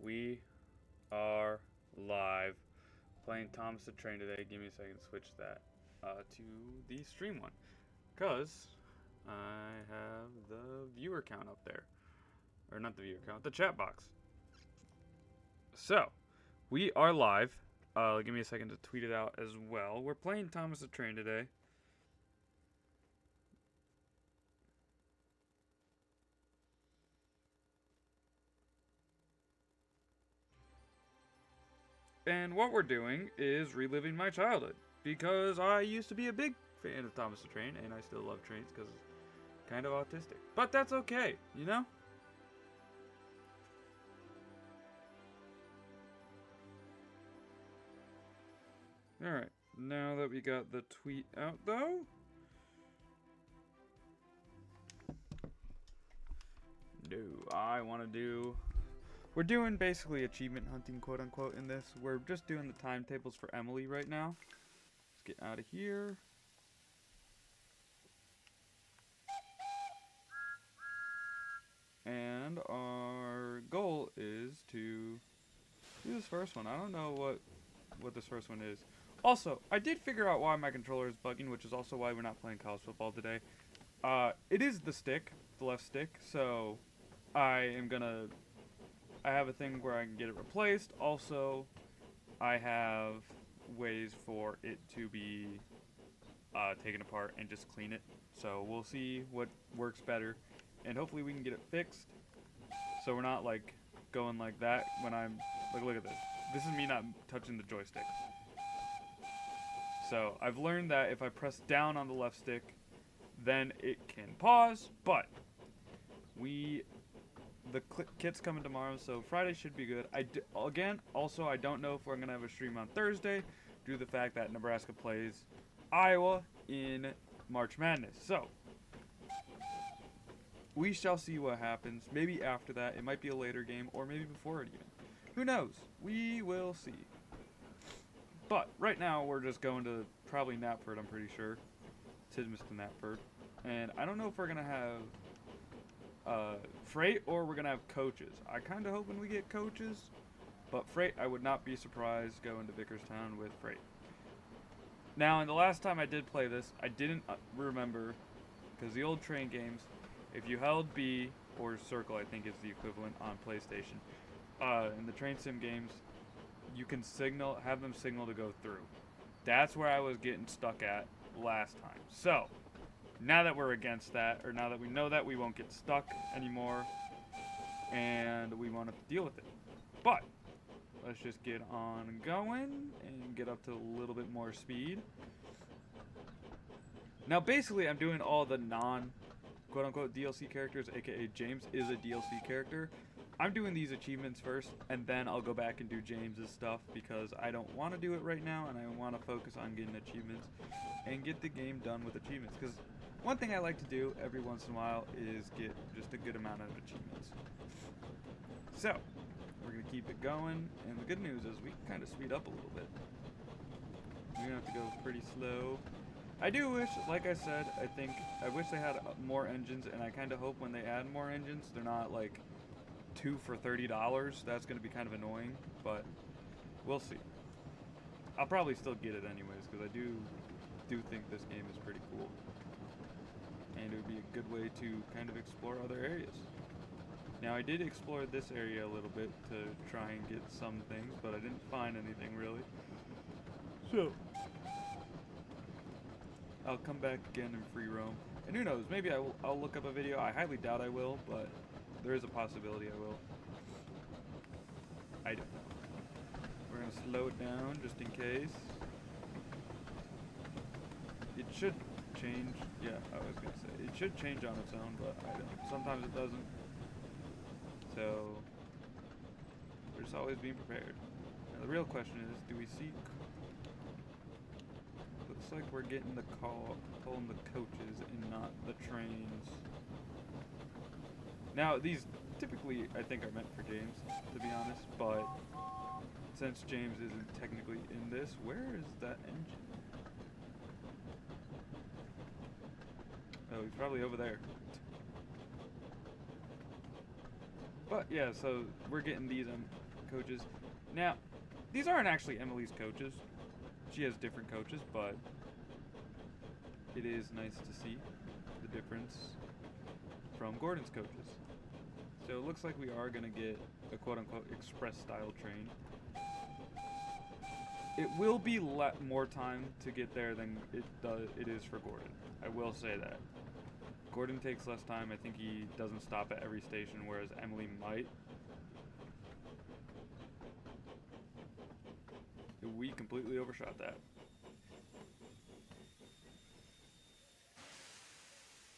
We are live playing Thomas the Train today. Give me a second to switch that to the stream one. Because I have the viewer count up there. Or not the viewer count, the chat box. So, we are live. Give me a second to tweet it out as well. We're playing Thomas the Train today. And what we're doing is reliving my childhood. Because I used to be a big fan of Thomas the Train, and I still love trains because it's kind of autistic. But that's okay, you know? Alright, now that we got the tweet out though. We're doing basically achievement hunting, quote unquote, in this. We're just doing the timetables for Emily right now. Let's get out of here. And our goal is to do this first one. I don't know what this first one is. Also, I did figure out why my controller is bugging, which is also why we're not playing college football today. It is the stick, the left stick, so I have a thing where I can get it replaced. Also, I have ways for it to be taken apart and just clean it. So we'll see what works better, and hopefully we can get it fixed. So we're not like going like that when I'm like, look at this. This is me not touching the joystick. So I've learned that if I press down on the left stick, then it can pause. But the kit's coming tomorrow, so Friday should be good. Also, I don't know if we're gonna have a stream on Thursday, due to the fact that Nebraska plays Iowa in March Madness. So we shall see what happens. Maybe after that, it might be a later game, or maybe before it even. Who knows? We will see. But right now, we're just going to probably Knapford, I'm pretty sure. Tidmouth to Knapford. And I don't know if we're going to have freight or we're going to have coaches. I kind of hoping we get coaches. But freight, I would not be surprised going to Vickerstown with freight. Now, in the last time I did play this, I didn't remember, because the old train games, if you held B, or circle I think is the equivalent on PlayStation, in the train sim games, you can have them signal to go through. That's where I was getting stuck at last time. So, now that we're against that, or now that we know that, we won't get stuck anymore, and we won't have to deal with it. But, let's just get on going, and get up to a little bit more speed. Now, basically, I'm doing all the non-quote-unquote DLC characters, aka James is a DLC character. I'm doing these achievements first, and then I'll go back and do James's stuff, because I don't want to do it right now, and I want to focus on getting achievements, and get the game done with achievements, because one thing I like to do every once in a while is get just a good amount of achievements. So, we're going to keep it going, and the good news is we can kind of speed up a little bit. We're going to have to go pretty slow. I do wish, like I said, I wish they had more engines, and I kind of hope when they add more engines, they're not like 2 for $30. That's going to be kind of annoying, but we'll see. I'll probably still get it anyways, because I do think this game is pretty cool. And it would be a good way to kind of explore other areas. Now, I did explore this area a little bit to try and get some things, but I didn't find anything really. So, I'll come back again and free roam. And who knows, maybe I'll look up a video. I highly doubt I will, but there is a possibility I will. I don't know. We're going to slow it down just in case. It should change. Yeah, I was going to say. It should change on its own, but I don't. Sometimes it doesn't. So, we're just always being prepared. Now, the real question is, do we seek? Looks like we're getting the call, pulling the coaches and not the trains. Now, these typically, I think, are meant for James, to be honest, but since James isn't technically in this, where is that engine? Oh, he's probably over there. But yeah, so we're getting these coaches. Now, these aren't actually Emily's coaches. She has different coaches, but it is nice to see the difference from Gordon's coaches. So it looks like we are going to get a quote-unquote express style train. It will be more time to get there than it is for Gordon. I will say that. Gordon takes less time. I think he doesn't stop at every station, whereas Emily might. We completely overshot that.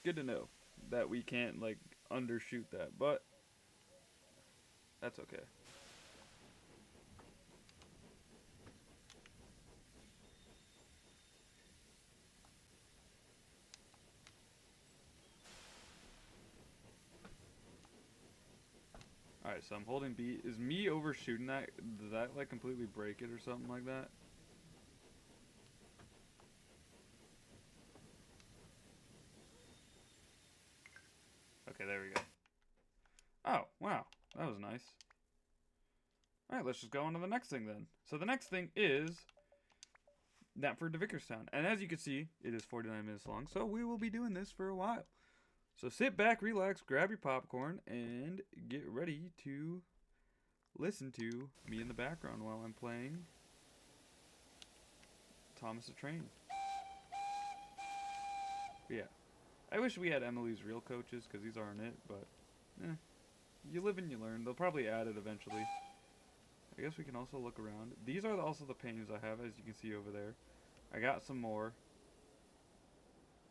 Good to know that we can't, like, undershoot that, but that's okay. Alright, so I'm holding B. Is me overshooting that? Does that, like, completely break it or something like that? Okay, there we go. Oh, wow. That was nice. Alright, let's just go on to the next thing then. So the next thing is Knapford to Vickerstown. And as you can see, it is 49 minutes long, so we will be doing this for a while. So sit back, relax, grab your popcorn, and get ready to listen to me in the background while I'm playing Thomas the Train. But yeah. I wish we had Emily's real coaches, because these aren't it, but you live and you learn. They'll probably add it eventually. I guess we can also look around. These are also the paintings I have, as you can see over there. I got some more.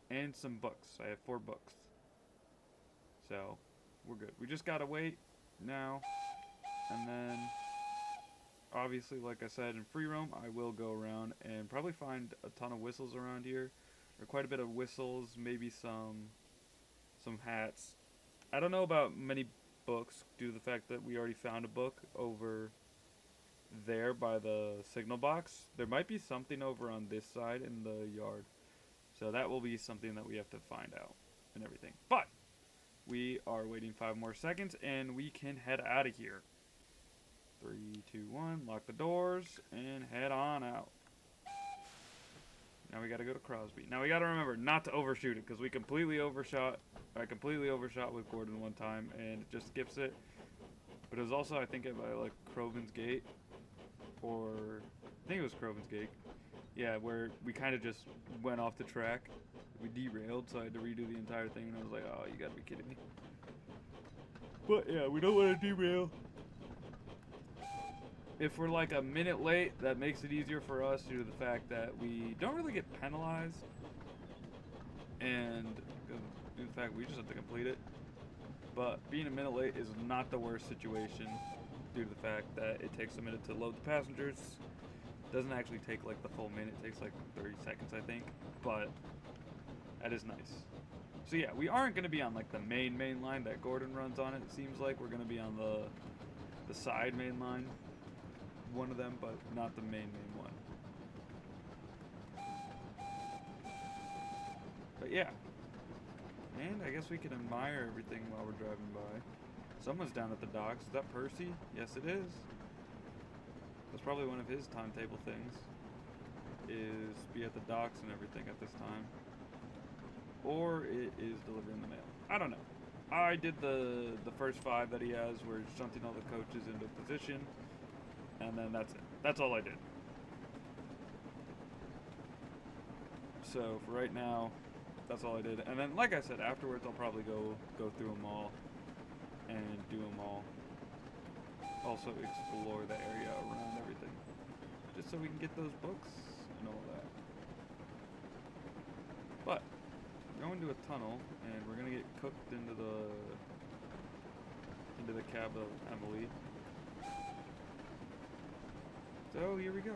And some books. I have 4 books. So, we're good. We just gotta wait now. And then, obviously, like I said, in free roam, I will go around and probably find a ton of whistles around here. Or quite a bit of whistles, maybe some hats. I don't know about many books due to the fact that we already found a book over there by the signal box. There might be something over on this side in the yard. So that will be something that we have to find out and everything. But we are waiting 5 more seconds and we can head out of here. 3, 2, 1, lock the doors and head on out. Now we gotta go to Crosby. Now we gotta remember not to overshoot it because we completely overshot. I completely overshot with Gordon one time and it just skips it. But it was also, I think, by like Croven's Gate. Or I think it was Croven's Gate. Yeah, where we kind of just went off the track. We derailed, so I had to redo the entire thing. And I was like, oh, you gotta be kidding me. But yeah, we don't want to derail. If we're like a minute late, that makes it easier for us due to the fact that we don't really get penalized. And due to the fact we just have to complete it. But being a minute late is not the worst situation due to the fact that it takes a minute to load the passengers. It doesn't actually take like the full minute, it takes like 30 seconds I think, but that is nice. So yeah, we aren't going to be on like the main line that Gordon runs on, it seems like. We're going to be on the side main line, one of them, but not the main one. But yeah. And I guess we can admire everything while we're driving by. Someone's down at the docks. Is that Percy? Yes, it is. That's probably one of his timetable things. Is be at the docks and everything at this time. Or it is delivering the mail. I don't know. I did the first 5 that he has, where he's shunting all the coaches into position. And then that's it. That's all I did. So for right now, that's all I did. And then, like I said, afterwards I'll probably go through them all and do them all. Also explore the area around everything, just so we can get those books and all that. But we're going to a tunnel, and we're gonna get cooked into the cab of Emily. So here we go.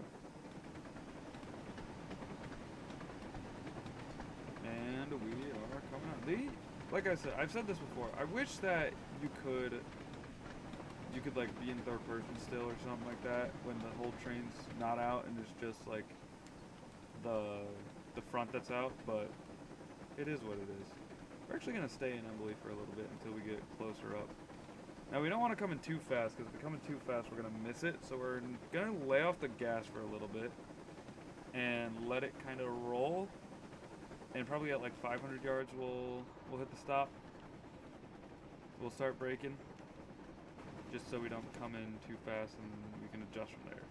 And we are coming out. Like I said, I've said this before. I wish that you could like be in third person still or something like that when the whole train's not out and it's just like the front that's out. But it is what it is. We're actually gonna stay in Emily for a little bit until we get closer up. Now we don't want to come in too fast, because if we come in too fast, we're gonna miss it. So we're gonna lay off the gas for a little bit and let it kind of roll. And probably at like 500 yards, we'll hit the stop. We'll start braking, just so we don't come in too fast, and we can adjust from there.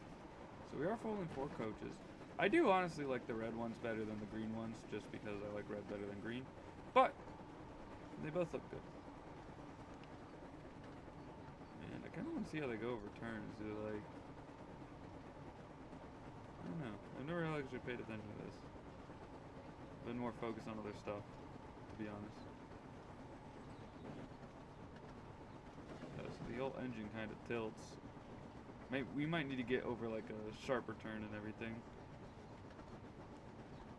So we are folding 4 coaches. I do honestly like the red ones better than the green ones, just because I like red better than green. But they both look good. And I kind of want to see how they go over turns. They're like, I don't know. I've never really actually paid attention to this. Been more focused on other stuff, to be honest. So the whole engine kind of tilts. We might need to get over like a sharper turn and everything.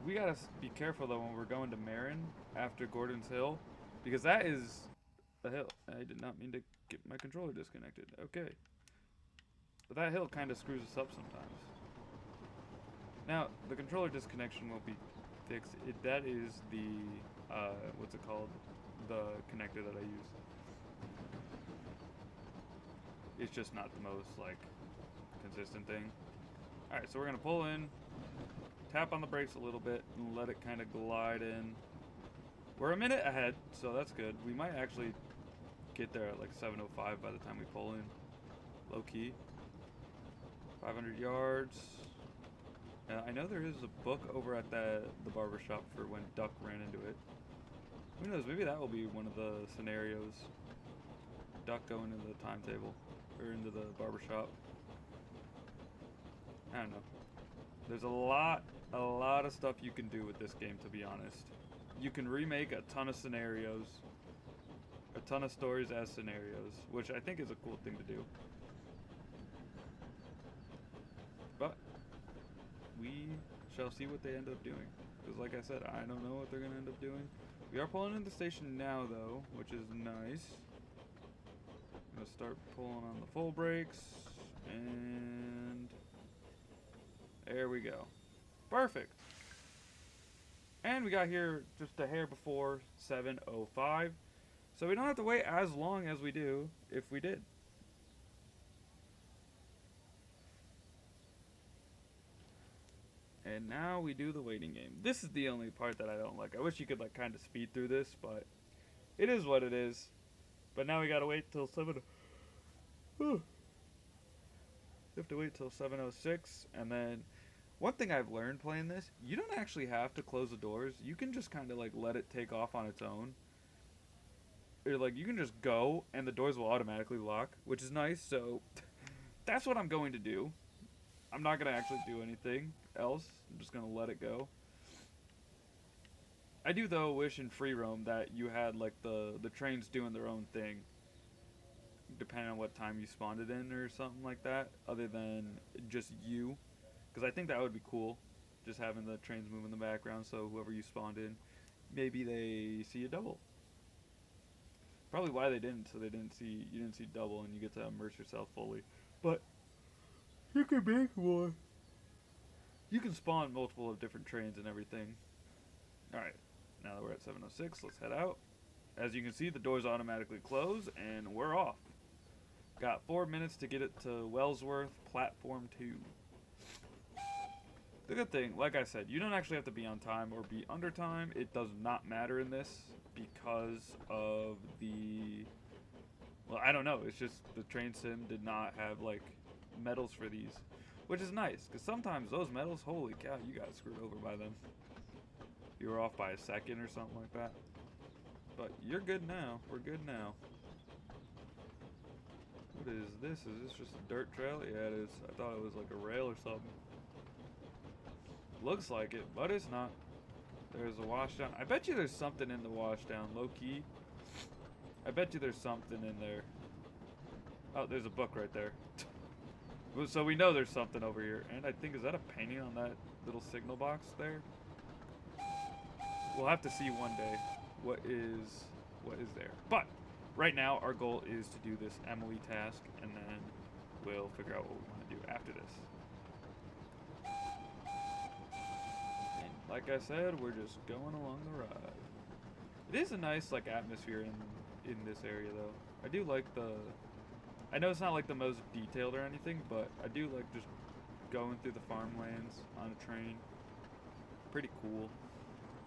We gotta be careful though when we're going to Marin after Gordon's Hill, because that is a hill. I did not mean to get my controller disconnected. Okay. But that hill kind of screws us up sometimes. Now, the controller disconnection will be fixed. That is the, what's it called? The connector that I use. It's just not the most, like, consistent thing. Alright, so we're going to pull in, tap on the brakes a little bit, and let it kind of glide in. We're a minute ahead, so that's good. We might actually get there at like 7:05 by the time we pull in. Low key. 500 yards. I know there is a book over at the barber shop for when Duck ran into it. Who knows, maybe that will be one of the scenarios. Duck going into the timetable, or into the barber shop. I don't know. There's a lot of stuff you can do with this game, to be honest. You can remake a ton of scenarios, a ton of stories as scenarios, which I think is a cool thing to do. But we shall see what they end up doing. Because like I said, I don't know what they're going to end up doing. We are pulling into the station now, though, which is nice. I'm going to start pulling on the full brakes. And there we go. Perfect. And we got here just a hair before 7:05. So we don't have to wait as long as we do if we did. And now we do the waiting game. This is the only part that I don't like. I wish you could like kind of speed through this, but it is what it is. But now we gotta wait till 7. You have to wait till 7:06, and then one thing I've learned playing this, you don't actually have to close the doors. You can just kind of like let it take off on its own. Or like you can just go and the doors will automatically lock, which is nice. So that's what I'm going to do. I'm not going to actually do anything else. I'm just going to let it go. I do though wish in free roam that you had like the trains doing their own thing, depending on what time you spawned it in or something like that, other than just you. Because I think that would be cool, just having the trains move in the background, so whoever you spawned in, maybe they see a double. Probably why they didn't, so you didn't see double, and you get to immerse yourself fully. But you can make one. You can spawn multiple of different trains and everything. All right, now that we're at 7:06, let's head out. As you can see, the doors automatically close, and we're off. Got 4 minutes to get it to Wellsworth, Platform 2. The good thing, like I said, you don't actually have to be on time or be under time. It does not matter in this because of the... Well, I don't know. It's just the train sim did not have, like, medals for these. Which is nice, because sometimes those medals, holy cow, you got screwed over by them. You were off by a second or something like that. But you're good now. We're good now. What is this? Is this just a dirt trail? Yeah, it is. I thought it was like a rail or something. Looks like it, but it's not. There's a washdown. I bet you there's something in the washdown, low key. I bet you there's something in there. Oh, there's a book right there. So we know there's something over here. And I think, is that a painting on that little signal box there? We'll have to see one day what is there. But right now, our goal is to do this Emily task, and then we'll figure out what we want to do after this. And like I said, we're just going along the ride. It is a nice like atmosphere in this area, though. I do like the I know it's not like the most detailed or anything, but I do like just going through the farmlands on a train. Pretty cool.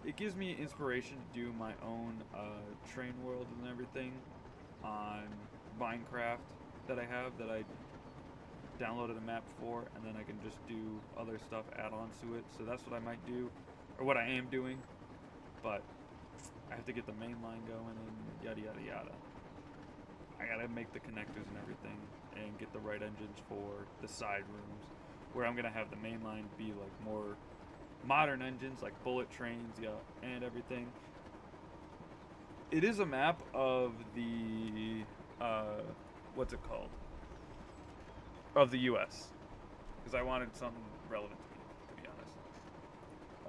It gives me inspiration to do my own train world and everything on Minecraft that I have, that I downloaded a map for, and then I can just do other stuff add-ons to it. So that's what I might do, or what I am doing. But I have to get the main line going and yada yada yada. I gotta make the connectors and everything and get the right engines for the side rooms, where I'm gonna have the main line be like more modern engines, like bullet trains, yeah, and everything. It is a map of the what's it called? Of the U.S. Because I wanted something relevant to me, to be honest.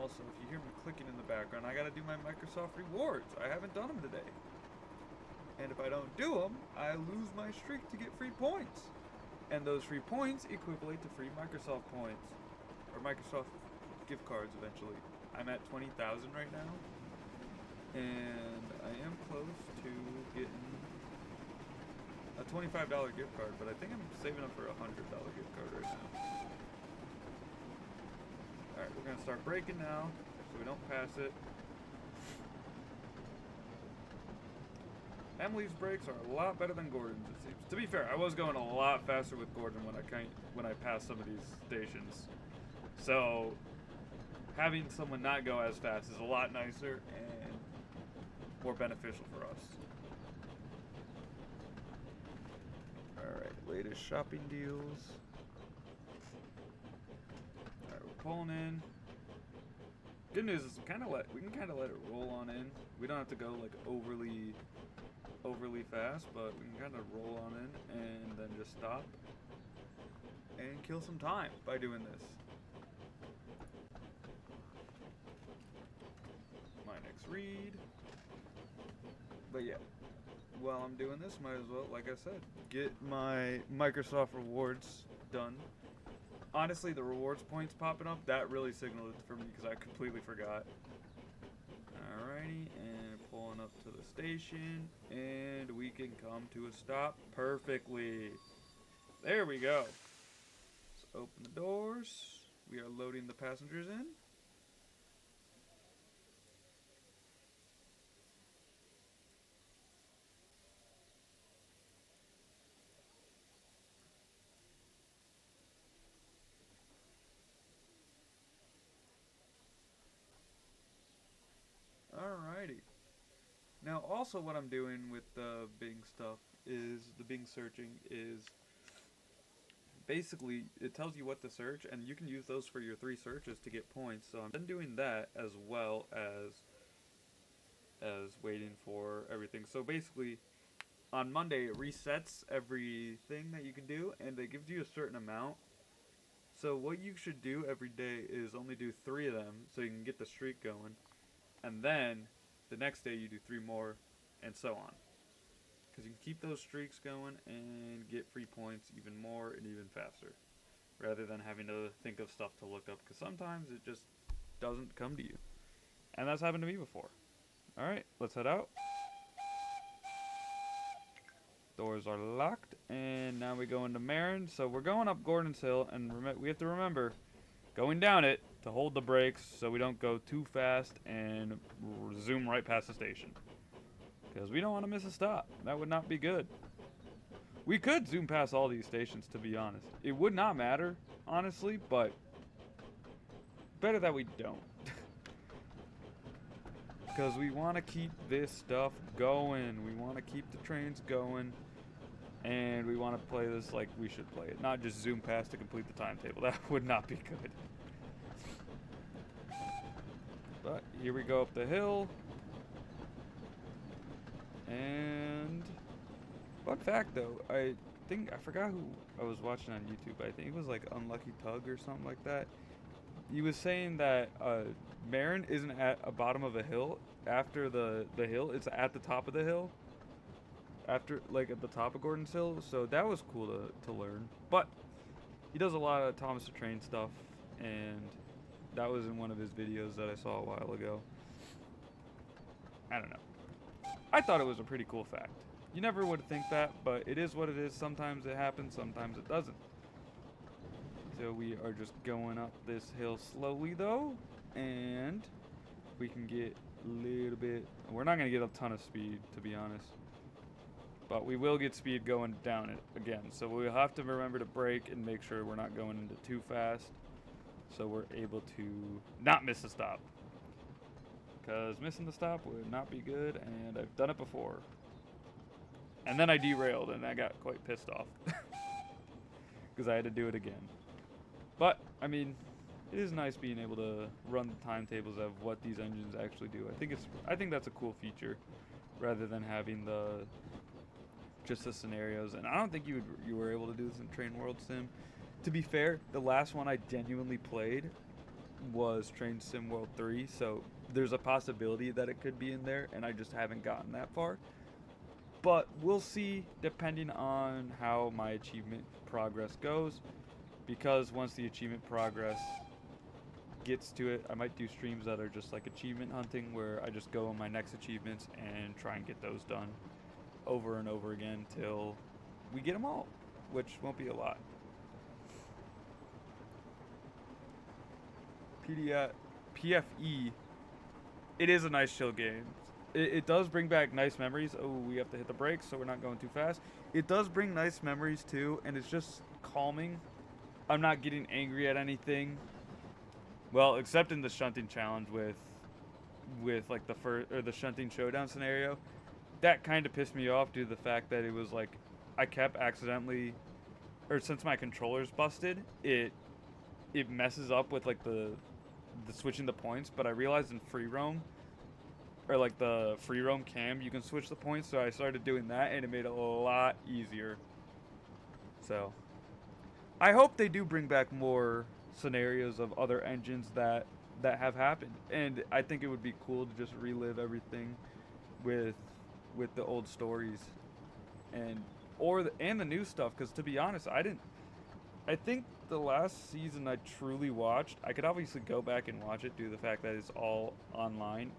Also, if you hear me clicking in the background, I gotta do my Microsoft rewards. I haven't done them today. And if I don't do them, I lose my streak to get free points. And those free points equivalent to free Microsoft points. Or Microsoft gift cards eventually. I'm at 20,000 right now. And I am close to getting a $25 gift card, but I think I'm saving up for a $100 gift card right now. Alright, we're gonna start braking now, so we don't pass it. Emily's brakes are a lot better than Gordon's, it seems. To be fair, I was going a lot faster with Gordon when I passed some of these stations. So having someone not go as fast is a lot nicer and more beneficial for us. Alright, latest shopping deals. Alright, we're pulling in. Good news is we can kinda let it roll on in. We don't have to go like overly fast, but we can kinda roll on in and then just stop and kill some time by doing this. My next read. But yeah, while I'm doing this, might as well, like I said, get my Microsoft rewards done. Honestly, the rewards points popping up, that really signaled it for me because I completely forgot. Alrighty, and pulling up to the station, and we can come to a stop perfectly. There we go. Let's open the doors. We are loading the passengers in. Alrighty. Now, also what I'm doing with the Bing stuff is, the Bing searching is, basically, it tells you what to search, and you can use those for your 3 searches to get points. So I'm been doing that as well as waiting for everything. So basically, on Monday, it resets everything that you can do, and it gives you a certain amount. So what you should do every day is only do 3 of them, so you can get the streak going. And then the next day you do 3 more, and so on. Because you can keep those streaks going and get free points even more and even faster, rather than having to think of stuff to look up, because sometimes it just doesn't come to you. And that's happened to me before. Alright, let's head out. Doors are locked, and now we go into Marin. So we're going up Gordon's Hill, and we have to remember, going down it, to hold the brakes so we don't go too fast and zoom right past the station. Because we don't want to miss a stop. That would not be good. We could zoom past all these stations, to be honest. It would not matter, honestly, but better that we don't. Because we want to keep this stuff going. We want to keep the trains going. And we want to play this like we should play it. Not just zoom past to complete the timetable. That would not be good. But here we go up the hill. And fun fact though, I forgot who I was watching on YouTube. I think it was like Unlucky Tug or something like that. He was saying that Marin isn't at a bottom of a hill. After the hill, it's at the top of the hill. After, like, at the top of Gordon's Hill. So that was cool to learn. But he does a lot of Thomas the Train stuff, and that was in one of his videos that I saw a while ago. I don't know. I thought it was a pretty cool fact. You never would think that, but it is what it is. Sometimes it happens, sometimes it doesn't. So we are just going up this hill slowly though, and we can get a little bit. We're not going to get a ton of speed, to be honest. But we will get speed going down it again. So we'll have to remember to brake and make sure we're not going into too fast. So we're able to not miss a stop. Because missing the stop would not be good, and I've done it before. And then I derailed, and I got quite pissed off. Because I had to do it again. But, I mean, it is nice being able to run the timetables of what these engines actually do. I think that's a cool feature, rather than having just the scenarios. And I don't think you were able to do this in Train World Sim. To be fair, the last one I genuinely played was Train Sim World 3, so there's a possibility that it could be in there, and I just haven't gotten that far. But we'll see, depending on how my achievement progress goes, because once the achievement progress gets to it, I might do streams that are just like achievement hunting, where I just go on my next achievements and try and get those done over and over again till we get them all, which won't be a lot. PFE, it is a nice chill game. It does bring back nice memories. Oh, we have to hit the brakes so we're not going too fast. It does bring nice memories too, and it's just calming. I'm not getting angry at anything. Well, except in the shunting challenge with like the shunting showdown scenario. That kind of pissed me off due to the fact that it was like I kept accidentally, or since my controller's busted, it messes up with like the switching the points. But I realized in free roam, or like the free roam cam, you can switch the points. So I started doing that, and it made it a lot easier. So I hope they do bring back more scenarios of other engines that have happened, and I think it would be cool to just relive everything with the old stories and and the new stuff. Because to be honest, I think the last season I truly watched, I could obviously go back and watch it due to the fact that it's all online.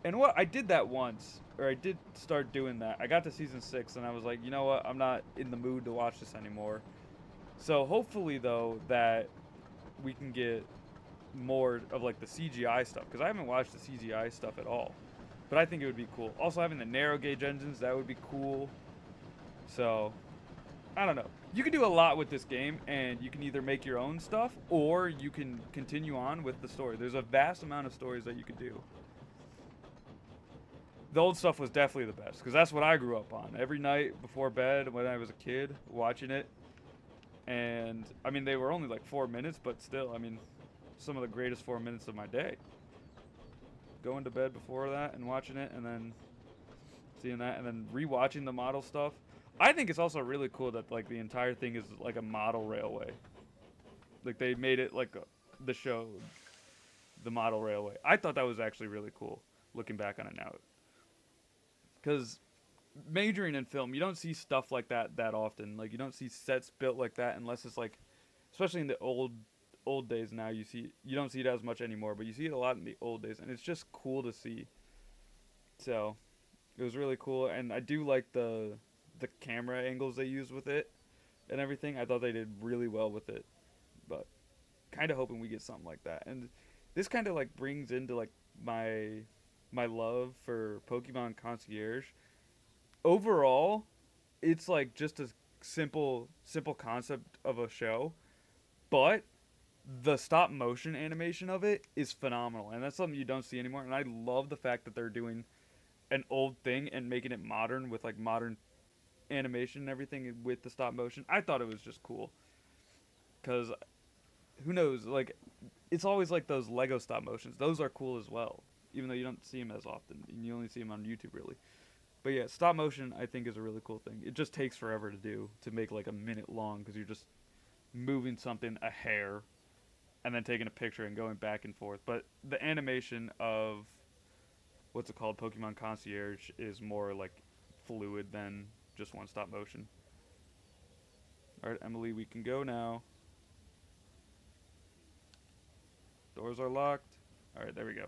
And what I did that once, or I did start doing that. I got to season 6 and I was like, you know what? I'm not in the mood to watch this anymore. So hopefully though that we can get more of like the CGI stuff, because I haven't watched the CGI stuff at all. But I think it would be cool. Also having the narrow gauge engines, that would be cool. So I don't know. You can do a lot with this game, and you can either make your own stuff or you can continue on with the story. There's a vast amount of stories that you could do. The old stuff was definitely the best, because that's what I grew up on. Every night before bed when I was a kid, watching it. And, I mean, they were only like 4 minutes, but still, I mean, some of the greatest 4 minutes of my day. Going to bed before that and watching it, and then seeing that, and then rewatching the model stuff. I think it's also really cool that like the entire thing is like a model railway. Like they made it like the show, the model railway. I thought that was actually really cool, looking back on it now. Because majoring in film, you don't see stuff like that often. Like you don't see sets built like that unless it's like, especially in the old days. Now you don't see it as much anymore, but you see it a lot in the old days, and it's just cool to see. So it was really cool, and I do like the camera angles they use with it and everything. I thought they did really well with it, but kind of hoping we get something like that. And this kind of like brings into like my love for Pokemon Concierge. Overall, it's like just a simple concept of a show, but the stop motion animation of it is phenomenal, and that's something you don't see anymore. And I love the fact that they're doing an old thing and making it modern with like modern animation and everything with the stop motion. I thought it was just cool, because who knows, like it's always like those Lego stop motions. Those are cool as well, even though you don't see them as often and you only see them on YouTube really. But yeah, stop motion I think is a really cool thing. It just takes forever to do, to make like a minute long, because you're just moving something a hair and then taking a picture and going back and forth. But the animation of what's it called, Pokemon Concierge, is more like fluid than just one stop motion. Alright, Emily, we can go now. Doors are locked. Alright, there we go.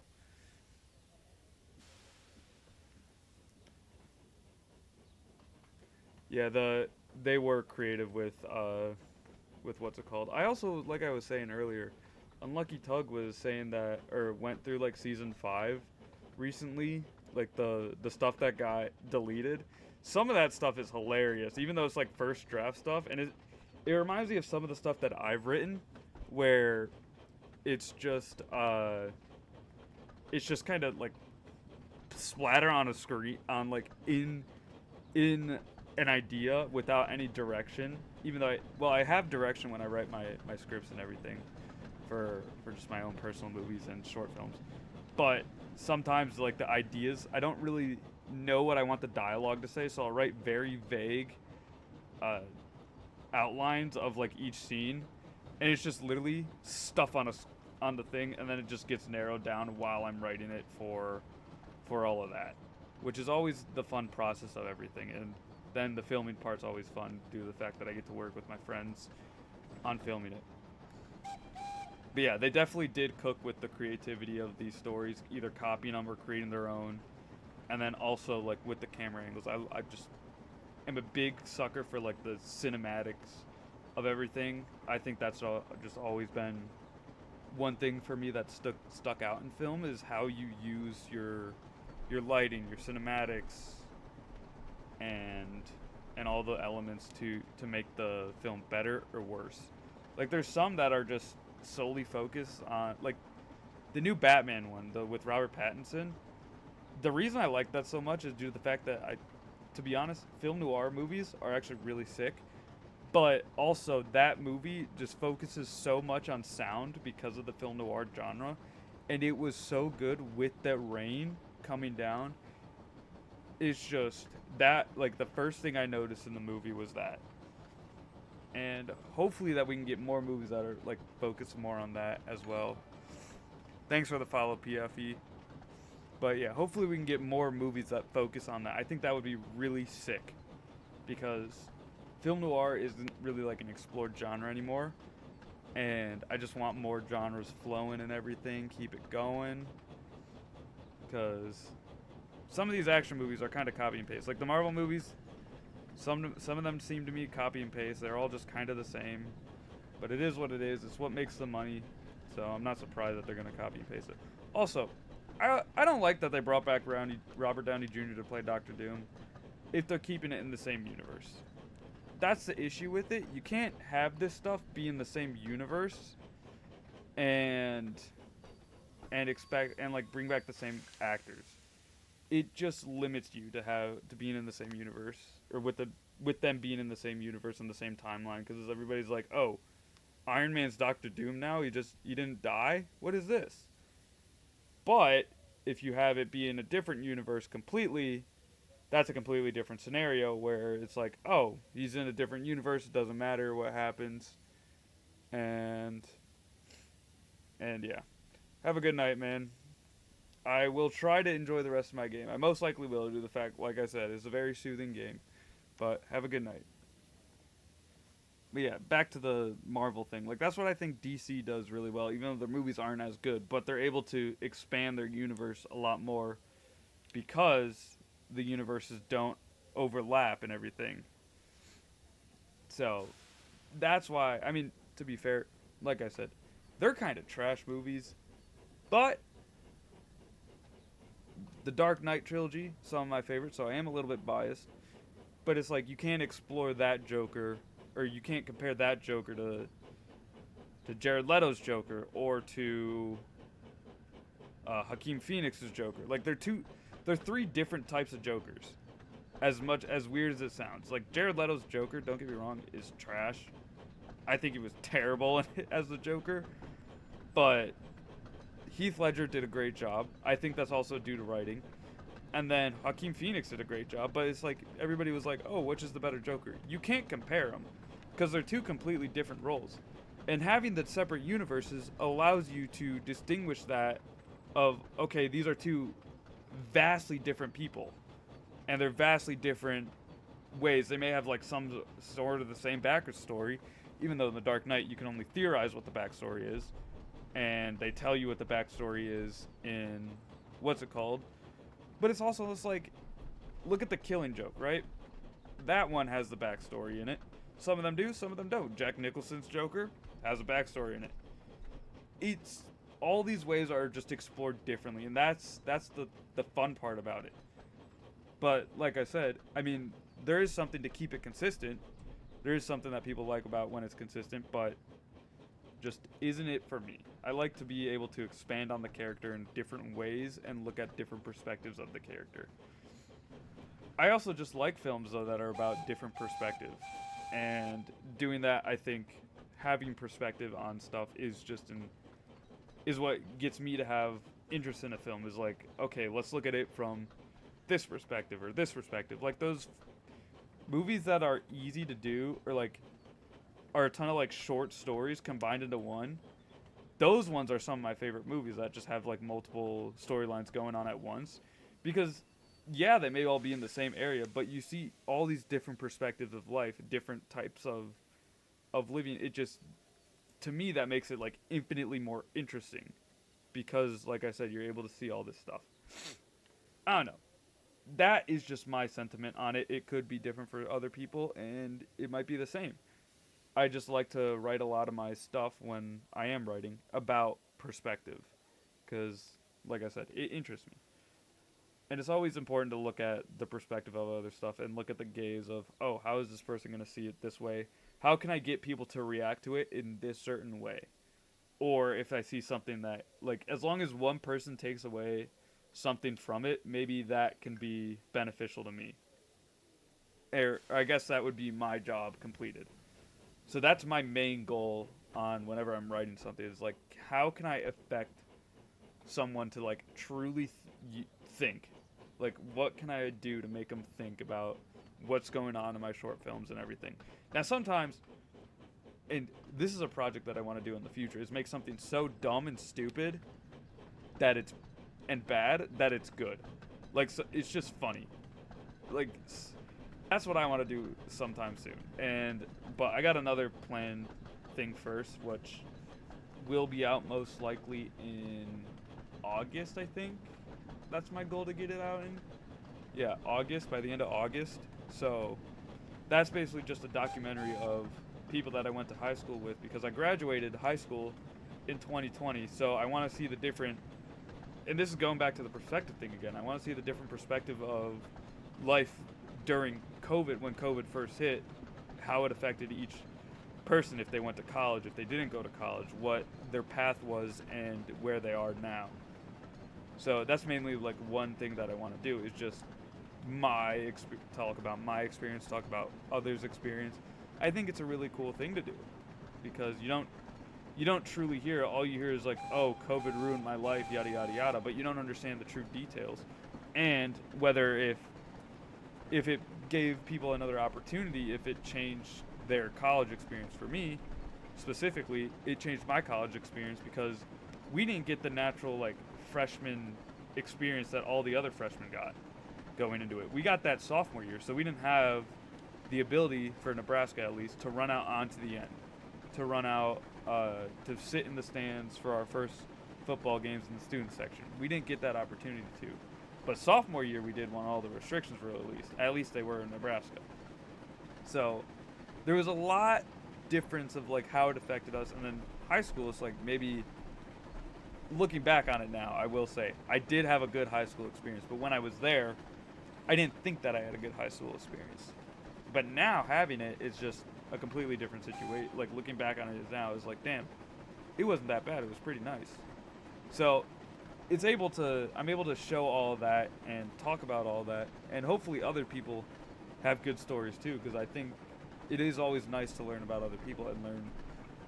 Yeah, they were creative with what's it called. I also, like I was saying earlier, Unlucky Tug was saying that, or went through like season 5 recently, like the stuff that got deleted. Some of that stuff is hilarious, even though it's like first draft stuff, and it reminds me of some of the stuff that I've written, where it's just kind of like splatter on a screen on like in an idea without any direction. Even though I have direction when I write my scripts and everything for just my own personal movies and short films. But sometimes like the ideas, I don't really know what I want the dialogue to say, so I'll write very vague uh, outlines of like each scene, and it's just literally stuff on the thing, and then it just gets narrowed down while I'm writing it for all of that, which is always the fun process of everything. And then the filming part's always fun due to the fact that I get to work with my friends on filming it. But yeah, they definitely did cook with the creativity of these stories, either copying them or creating their own. And then also like with the camera angles, I just am a big sucker for like the cinematics of everything. I think that's just always been one thing for me that stuck out in film is how you use your lighting, your cinematics, and all the elements to make the film better or worse. Like there's some that are just solely focused on like the new Batman one, the with Robert Pattinson. The reason I like that so much is due to the fact that to be honest, film noir movies are actually really sick. But also that movie just focuses so much on sound because of the film noir genre, and it was so good with that rain coming down. It's just that like the first thing I noticed in the movie was that, and hopefully that we can get more movies that are like focused more on that as well. Thanks for the follow, PFE. But yeah, hopefully we can get more movies that focus on that. I think that would be really sick because film noir isn't really like an explored genre anymore, and I just want more genres flowing and everything. Keep it going, because some of these action movies are kind of copy and paste. Like the Marvel movies, some of them seem to me copy and paste. They're all just kind of the same, but it is what it is. It's what makes the money, so I'm not surprised that they're gonna copy and paste it. Also, I don't like that they brought back Robert Downey Jr. to play Doctor Doom if they're keeping it in the same universe. That's the issue with it. You can't have this stuff be in the same universe and expect and like bring back the same actors. It just limits you to being in the same universe, or with them being in the same universe and the same timeline, because everybody's like, "Oh, Iron Man's Doctor Doom now. He didn't die. What is this?" But if you have it be in a different universe completely, that's a completely different scenario where it's like, oh, he's in a different universe. It doesn't matter what happens, and yeah, have a good night, man. I will try to enjoy the rest of my game. I most likely will, due to the fact, like I said, it's a very soothing game. But have a good night. But yeah, back to the Marvel thing. Like that's what I think DC does really well, even though their movies aren't as good, but they're able to expand their universe a lot more because the universes don't overlap and everything. So that's why, I mean, to be fair, like I said, they're kind of trash movies, but the Dark Knight trilogy, some of my favorites, so I am a little bit biased. But it's like you can't explore that Joker, or you can't compare that Joker to Jared Leto's Joker or to Hakeem Phoenix's Joker. Like they're three different types of Jokers. As much as weird as it sounds, like Jared Leto's Joker, don't get me wrong, is trash. I think he was terrible as the Joker, but Heath Ledger did a great job. I think that's also due to writing. And then Joaquin Phoenix did a great job, but it's like everybody was like, "Oh, which is the better Joker?" You can't compare them because they're two completely different roles. And having the separate universes allows you to distinguish that of, okay, these are two vastly different people, and they're vastly different ways. They may have like some sort of the same backstory, even though in The Dark Knight you can only theorize what the backstory is, and they tell you what the backstory is in what's it called. But it's also just like, look at the Killing Joke, right? that one has the backstory in it. Some of them do, some of them don't. Jack Nicholson's Joker has a backstory in it. It's all these ways are just explored differently, and that's the fun part about it. But like I said, I mean, there is something to keep it consistent. There is something that people like about when it's consistent, but just isn't it for me. I like to be able to expand on the character in different ways and look at different perspectives of the character. I also just like films though that are about different perspectives. And doing that, I think having perspective on stuff is what gets me to have interest in a film. Is like, okay, let's look at it from this perspective or this perspective. Like those movies that are easy to do, or like are a ton of like short stories combined into one. Those ones are some of my favorite movies that just have like multiple storylines going on at once, because yeah, they may all be in the same area, but you see all these different perspectives of life, different types of living. It just, to me, that makes it like infinitely more interesting, because like I said, you're able to see all this stuff. I don't know. That is just my sentiment on it. It could be different for other people, and it might be the same. I just like to write a lot of my stuff when I am writing about perspective, because, like I said, it interests me. And it's always important to look at the perspective of other stuff and look at the gaze of, oh, how is this person going to see it this way? How can I get people to react to it in this certain way? Or if I see something that, like, as long as one person takes away something from it, maybe that can be beneficial to me. Or I guess that would be my job completed. So that's my main goal on whenever I'm writing something, is like, how can I affect someone to like truly think? Like, what can I do to make them think about what's going on in my short films and everything? Now, sometimes, and this is a project that I want to do in the future, is make something so dumb and stupid that it's, and bad, that it's good. Like, so it's just funny. Like, that's what I want to do sometime soon. But I got another planned thing first, which will be out most likely in August, I think. That's my goal to get it out in. Yeah, August, by the end of August. So that's basically just a documentary of people that I went to high school with, because I graduated high school in 2020. So I want to see the different, and this is going back to the perspective thing again. I want to see the different perspective of life during COVID, when COVID first hit, how it affected each person, if they went to college, if they didn't go to college, what their path was, and where they are now. So that's mainly like one thing that I want to do, is just talk about my experience, talk about others' experience. I think it's a really cool thing to do, because you don't truly hear. All you hear is like, oh, COVID ruined my life, yada yada yada, but you don't understand the true details, and whether if it gave people another opportunity, if it changed their college experience. For me specifically, it changed my college experience, because we didn't get the natural like freshman experience that all the other freshmen got going into it. We got that sophomore year, so we didn't have the ability, for Nebraska at least, to run out onto the end, to run out, to sit in the stands for our first football games in the student section. We didn't get that opportunity to. But sophomore year, we did when all the restrictions were released. At least they were in Nebraska. So there was a lot difference of like how it affected us. And then high school, it's like, maybe looking back on it now, I will say I did have a good high school experience. But when I was there, I didn't think that I had a good high school experience. But now having it is just a completely different situation. Like, looking back on it now is like, damn, it wasn't that bad. It was pretty nice. So I'm able to show all of that and talk about all that, and hopefully other people have good stories too, because I think it is always nice to learn about other people and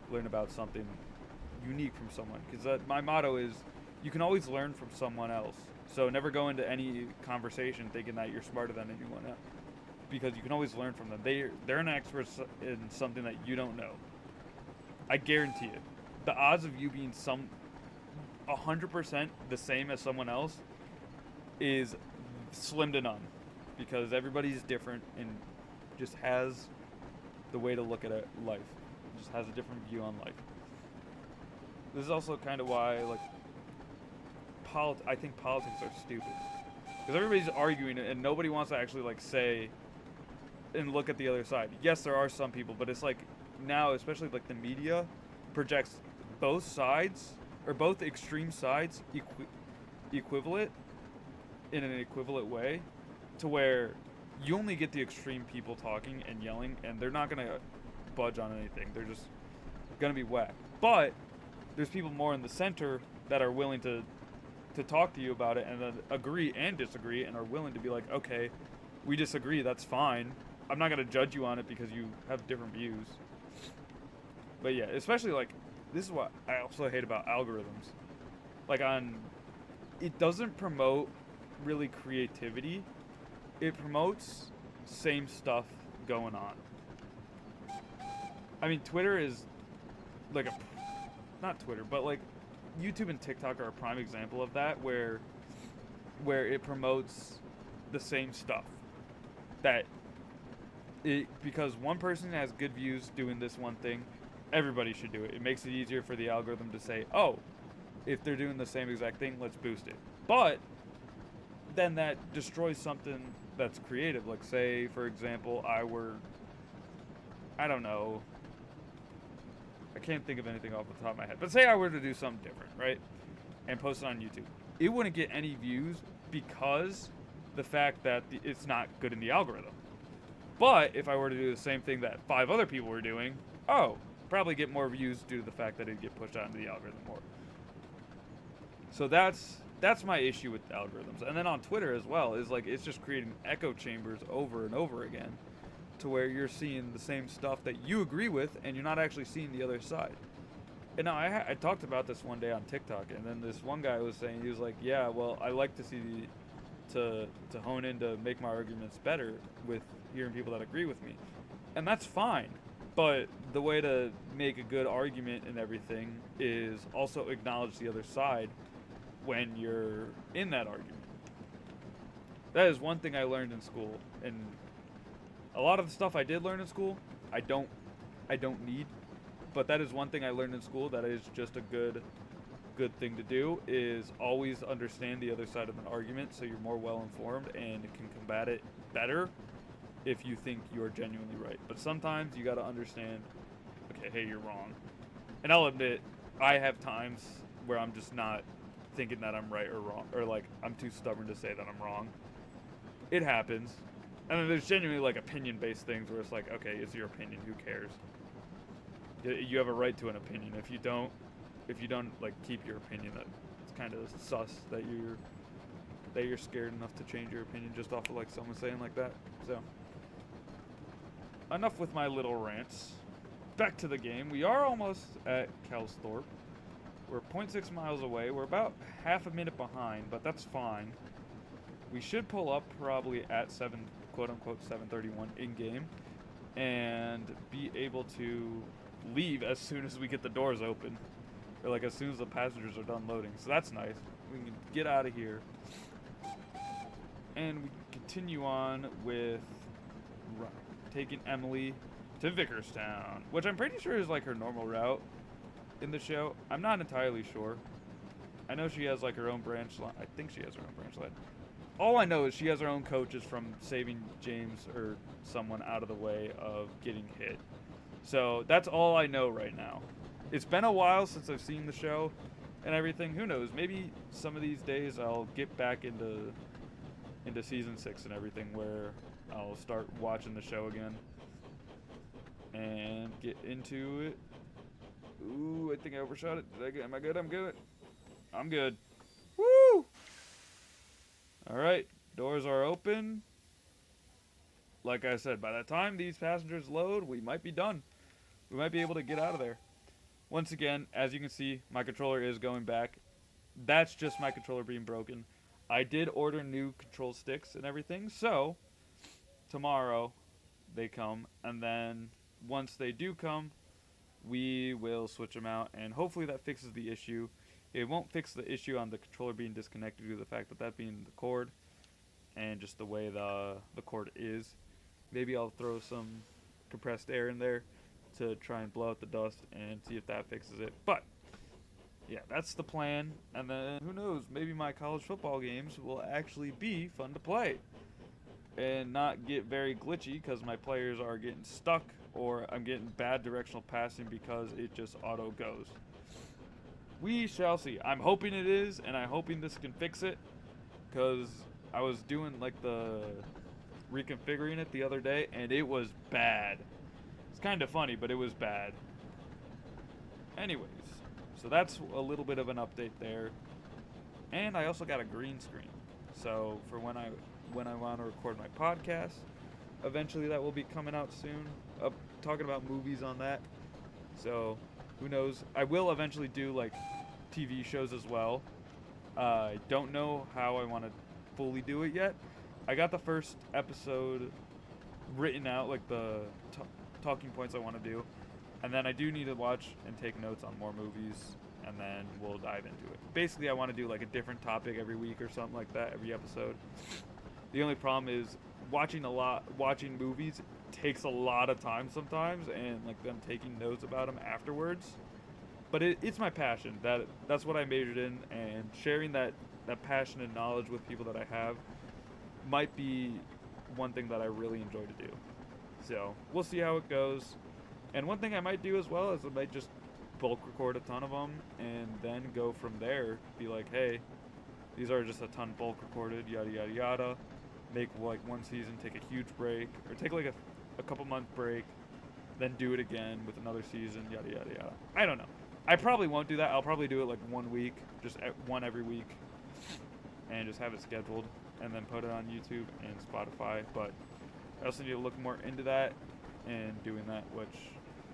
learn about something unique from someone, because my motto is, you can always learn from someone else. So never go into any conversation thinking that you're smarter than anyone else, because you can always learn from them. They're an expert in something that you don't know. I guarantee it. The odds of you being 100% the same as someone else is slim to none, because everybody's different and just has the way to look at life. Just has a different view on life. This is also kind of why, like, I think politics are stupid, because everybody's arguing and nobody wants to actually like say, and look at the other side. Yes, there are some people, but it's like now, especially like the media projects both sides or both extreme sides equivalent in an equivalent way to where you only get the extreme people talking and yelling, and they're not going to budge on anything. They're just going to be whack. But there's people more in the center that are willing to talk to you about it and then agree and disagree and are willing to be like, okay, we disagree, that's fine. I'm not going to judge you on it because you have different views. But yeah, especially like, this is what I also hate about algorithms. Like it doesn't promote really creativity. It promotes same stuff going on. I mean, Twitter is like not Twitter, but like YouTube and TikTok are a prime example of that, where it promotes the same stuff. That because one person has good views doing this one thing, everybody should do it. It makes it easier for the algorithm to say, oh, if they're doing the same exact thing, let's boost it. But then that destroys something that's creative. Like, say, for example, I don't know, I can't think of anything off the top of my head, but say I were to do something different, right? And post it on YouTube. It wouldn't get any views because the fact that it's not good in the algorithm. But if I were to do the same thing that 5 other people were doing, probably get more views due to the fact that it'd get pushed out into the algorithm more. So that's my issue with algorithms. And then on Twitter as well is like it's just creating echo chambers over and over again, to where you're seeing the same stuff that you agree with and you're not actually seeing the other side. And now I talked about this one day on TikTok, and then this one guy was saying, he was like, yeah, well, I like to see to hone in to make my arguments better with hearing people that agree with me. And that's fine. But the way to make a good argument and everything is also acknowledge the other side when you're in that argument. That is one thing I learned in school, and a lot of the stuff I did learn in school, I don't need, but that is one thing I learned in school that is just a good thing to do, is always understand the other side of an argument so you're more well informed and can combat it better if you think you're genuinely right. But sometimes you got to understand, okay, hey, you're wrong. And I'll admit, I have times where I'm just not thinking that I'm right or wrong, or like I'm too stubborn to say that I'm wrong. It happens. And then there's genuinely like opinion-based things where it's like, okay, it's your opinion, who cares? You have a right to an opinion. If you don't like keep your opinion, that it's kind of sus that you're scared enough to change your opinion just off of like someone saying like that. So enough with my little rants. Back to the game. We are almost at Kelsthorpe. We're 0.6 miles away. We're about half a minute behind, but that's fine. We should pull up probably at quote-unquote 7:31 in-game and be able to leave as soon as we get the doors open, or like as soon as the passengers are done loading. So that's nice. We can get out of here and we continue on with taking Emily to Vickerstown, which I'm pretty sure is like her normal route in the show. I'm not entirely sure. I know she has like her own branch line. I think she has her own branch line. All I know is she has her own coaches from saving James or someone out of the way of getting hit. So that's all I know right now. It's been a while since I've seen the show and everything. Who knows? Maybe some of these days I'll get back into season 6 and everything, where I'll start watching the show again and get into it. Ooh, I think I overshot it. Am I good? I'm good. I'm good. Woo! Alright, doors are open. Like I said, by the time these passengers load, we might be done. We might be able to get out of there. Once again, as you can see, my controller is going back. That's just my controller being broken. I did order new control sticks and everything, so tomorrow they come, and then once they do come, we will switch them out, and hopefully that fixes the issue. It won't fix the issue on the controller being disconnected due to the fact that being the cord and just the way the cord is. Maybe I'll throw some compressed air in there to try and blow out the dust and see if that fixes it. But yeah, that's the plan. And then who knows, maybe my college football games will actually be fun to play. and not get very glitchy because my players are getting stuck or I'm getting bad directional passing because it just auto goes. We shall see. I'm hoping it is, and I'm hoping this can fix it because I was doing like the reconfiguring it the other day and it was bad. It's kind of funny, but it was bad. Anyways, so that's a little bit of an update there. And I also got a green screen. So for when I want to record my podcast, eventually that will be coming out soon. Talking about movies on that. So who knows? I will eventually do like TV shows as well. I don't know how I want to fully do it yet. I got the first episode written out, like the talking points I want to do, and then I do need to watch and take notes on more movies, and then we'll dive into it. Basically, I want to do like a different topic every week or something like that, every episode. The only problem is watching movies takes a lot of time sometimes, and like them taking notes about them afterwards. But it's my passion. That's what I majored in, and sharing that passion and knowledge with people that I have might be one thing that I really enjoy to do. So we'll see how it goes. And one thing I might do as well is I might just bulk record a ton of them and then go from there. Be like, hey, these are just a ton bulk recorded, yada yada yada. Make like one season, take a huge break, or take like a couple month break, then do it again with another season, yada yada yada. I don't know. I probably won't do that. I'll probably do it like one week, just one every week, and just have it scheduled, and then put it on YouTube and Spotify. But I also need to look more into that and doing that, which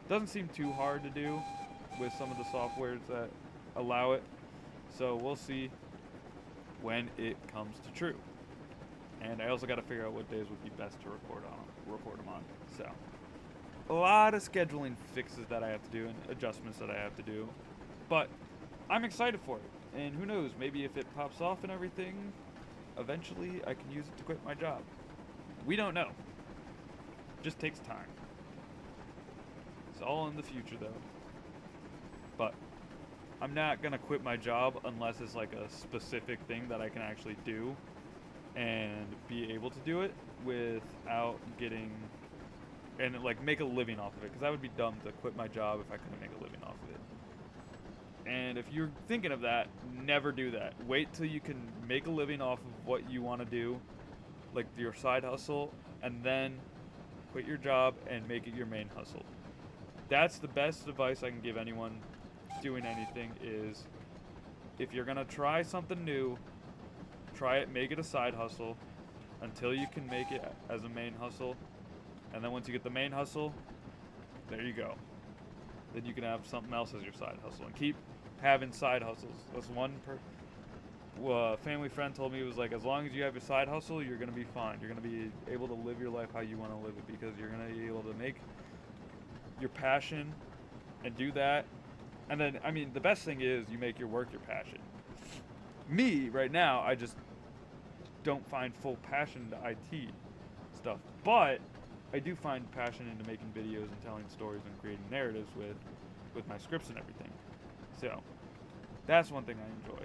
doesn't seem too hard to do with some of the softwares that allow it. So we'll see when it comes to true. And I also got to figure out what days would be best to record them on. So a lot of scheduling fixes that I have to do and adjustments that I have to do. But I'm excited for it. And who knows, maybe if it pops off and everything, eventually I can use it to quit my job. We don't know. Just takes time. It's all in the future though. But I'm not gonna quit my job unless it's like a specific thing that I can actually do and be able to do it without getting and like make a living off of it, because that would be dumb to quit my job if I couldn't make a living off of it. And if you're thinking of that, never do that. Wait till you can make a living off of what you want to do, like your side hustle, and then quit your job and make it your main hustle. That's the best advice I can give anyone doing anything is if you're going to try something new, try it, make it a side hustle until you can make it as a main hustle. And then once you get the main hustle, there you go. Then you can have something else as your side hustle and keep having side hustles. That's one family friend told me, it was like, as long as you have your side hustle, you're going to be fine. You're going to be able to live your life how you want to live it, because you're going to be able to make your passion and do that. And then, I mean, the best thing is you make your work your passion. Me, right now, I just don't find full passion to IT stuff. But I do find passion into making videos and telling stories and creating narratives with my scripts and everything. So that's one thing I enjoy.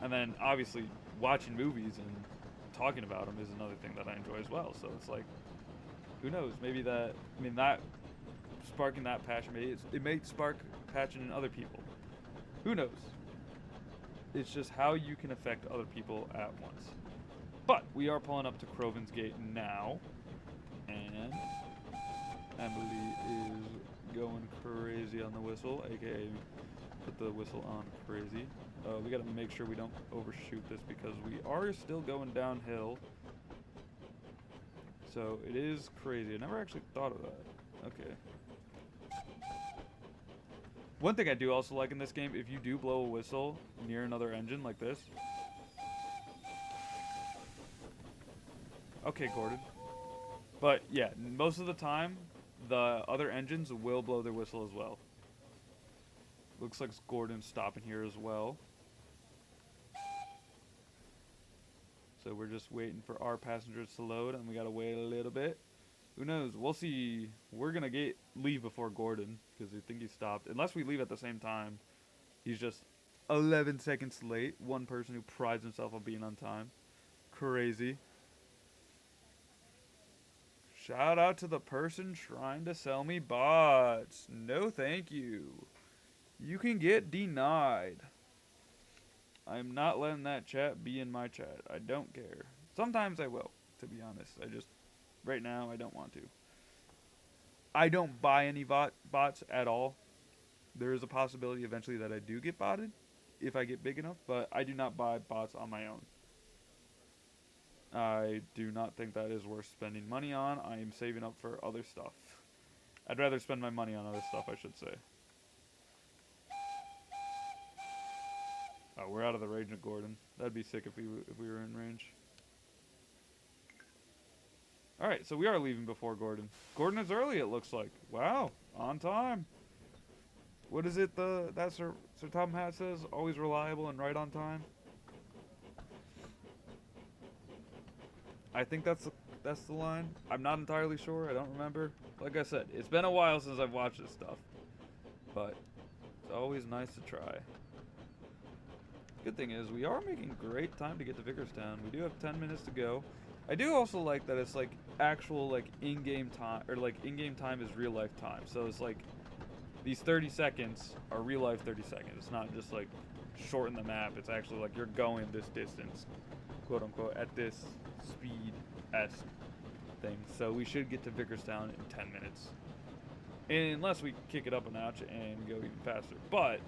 And then obviously watching movies and talking about them is another thing that I enjoy as well. So it's like, who knows? Maybe that sparking that passion, it may spark passion in other people. Who knows? It's just how you can affect other people at once. But we are pulling up to Croven's Gate now, and Emily is going crazy on the whistle, aka put the whistle on crazy. We gotta make sure we don't overshoot this because we are still going downhill. So it is crazy. I never actually thought of that. Okay. One thing I do also like in this game, if you do blow a whistle near another engine like this. Okay, Gordon. But yeah, most of the time, the other engines will blow their whistle as well. Looks like Gordon's stopping here as well. So we're just waiting for our passengers to load, and we gotta wait a little bit. Who knows? We'll see. We're gonna leave before Gordon, because I think he stopped. Unless we leave at the same time. He's just 11 seconds late. One person who prides himself on being on time. crazy. Shout out to the person trying to sell me bots. No thank you. You can get denied. I'm not letting that chat be in my chat. I don't care. Sometimes I will, to be honest. Right now, I don't want to. I don't buy any bots at all. There is a possibility eventually that I do get botted if I get big enough, but I do not buy bots on my own. I do not think that is worth spending money on. I am saving up for other stuff. I'd rather spend my money on other stuff, I should say. Oh, we're out of the range of Gordon. That'd be sick if we were in range. Alright, so we are leaving before Gordon. Gordon is early, it looks like. Wow, on time. What is it that Sir Tom Hat says? Always reliable and right on time? I think that's the line. I'm not entirely sure. I don't remember. Like I said, it's been a while since I've watched this stuff. But it's always nice to try. Good thing is, we are making great time to get to Vickerstown. We do have 10 minutes to go. I do also like that it's like actual like in-game time, or like in-game time is real life time. So it's like these 30 seconds are real life 30 seconds. It's not just like shorten the map. It's actually like you're going this distance, quote unquote, at this speed-esque thing. So we should get to Vickerstown in 10 minutes. Unless we kick it up a notch and go even faster. But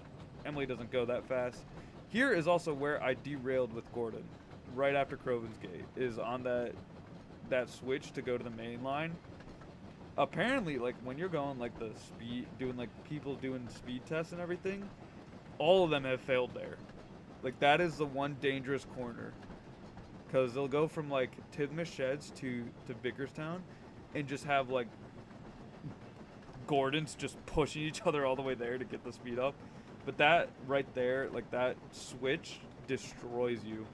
Emily doesn't go that fast. Here is also where I derailed with Gordon, right after Croven's Gate, is on that switch to go to the main line. Apparently, like, when you're going, like, the speed, doing, like, people doing speed tests and everything, all of them have failed there. Like, that is the one dangerous corner. Because they'll go from, like, Tidmouth Sheds to Vickerstown and just have, like, Gordons just pushing each other all the way there to get the speed up. But that right there, like that switch, destroys you.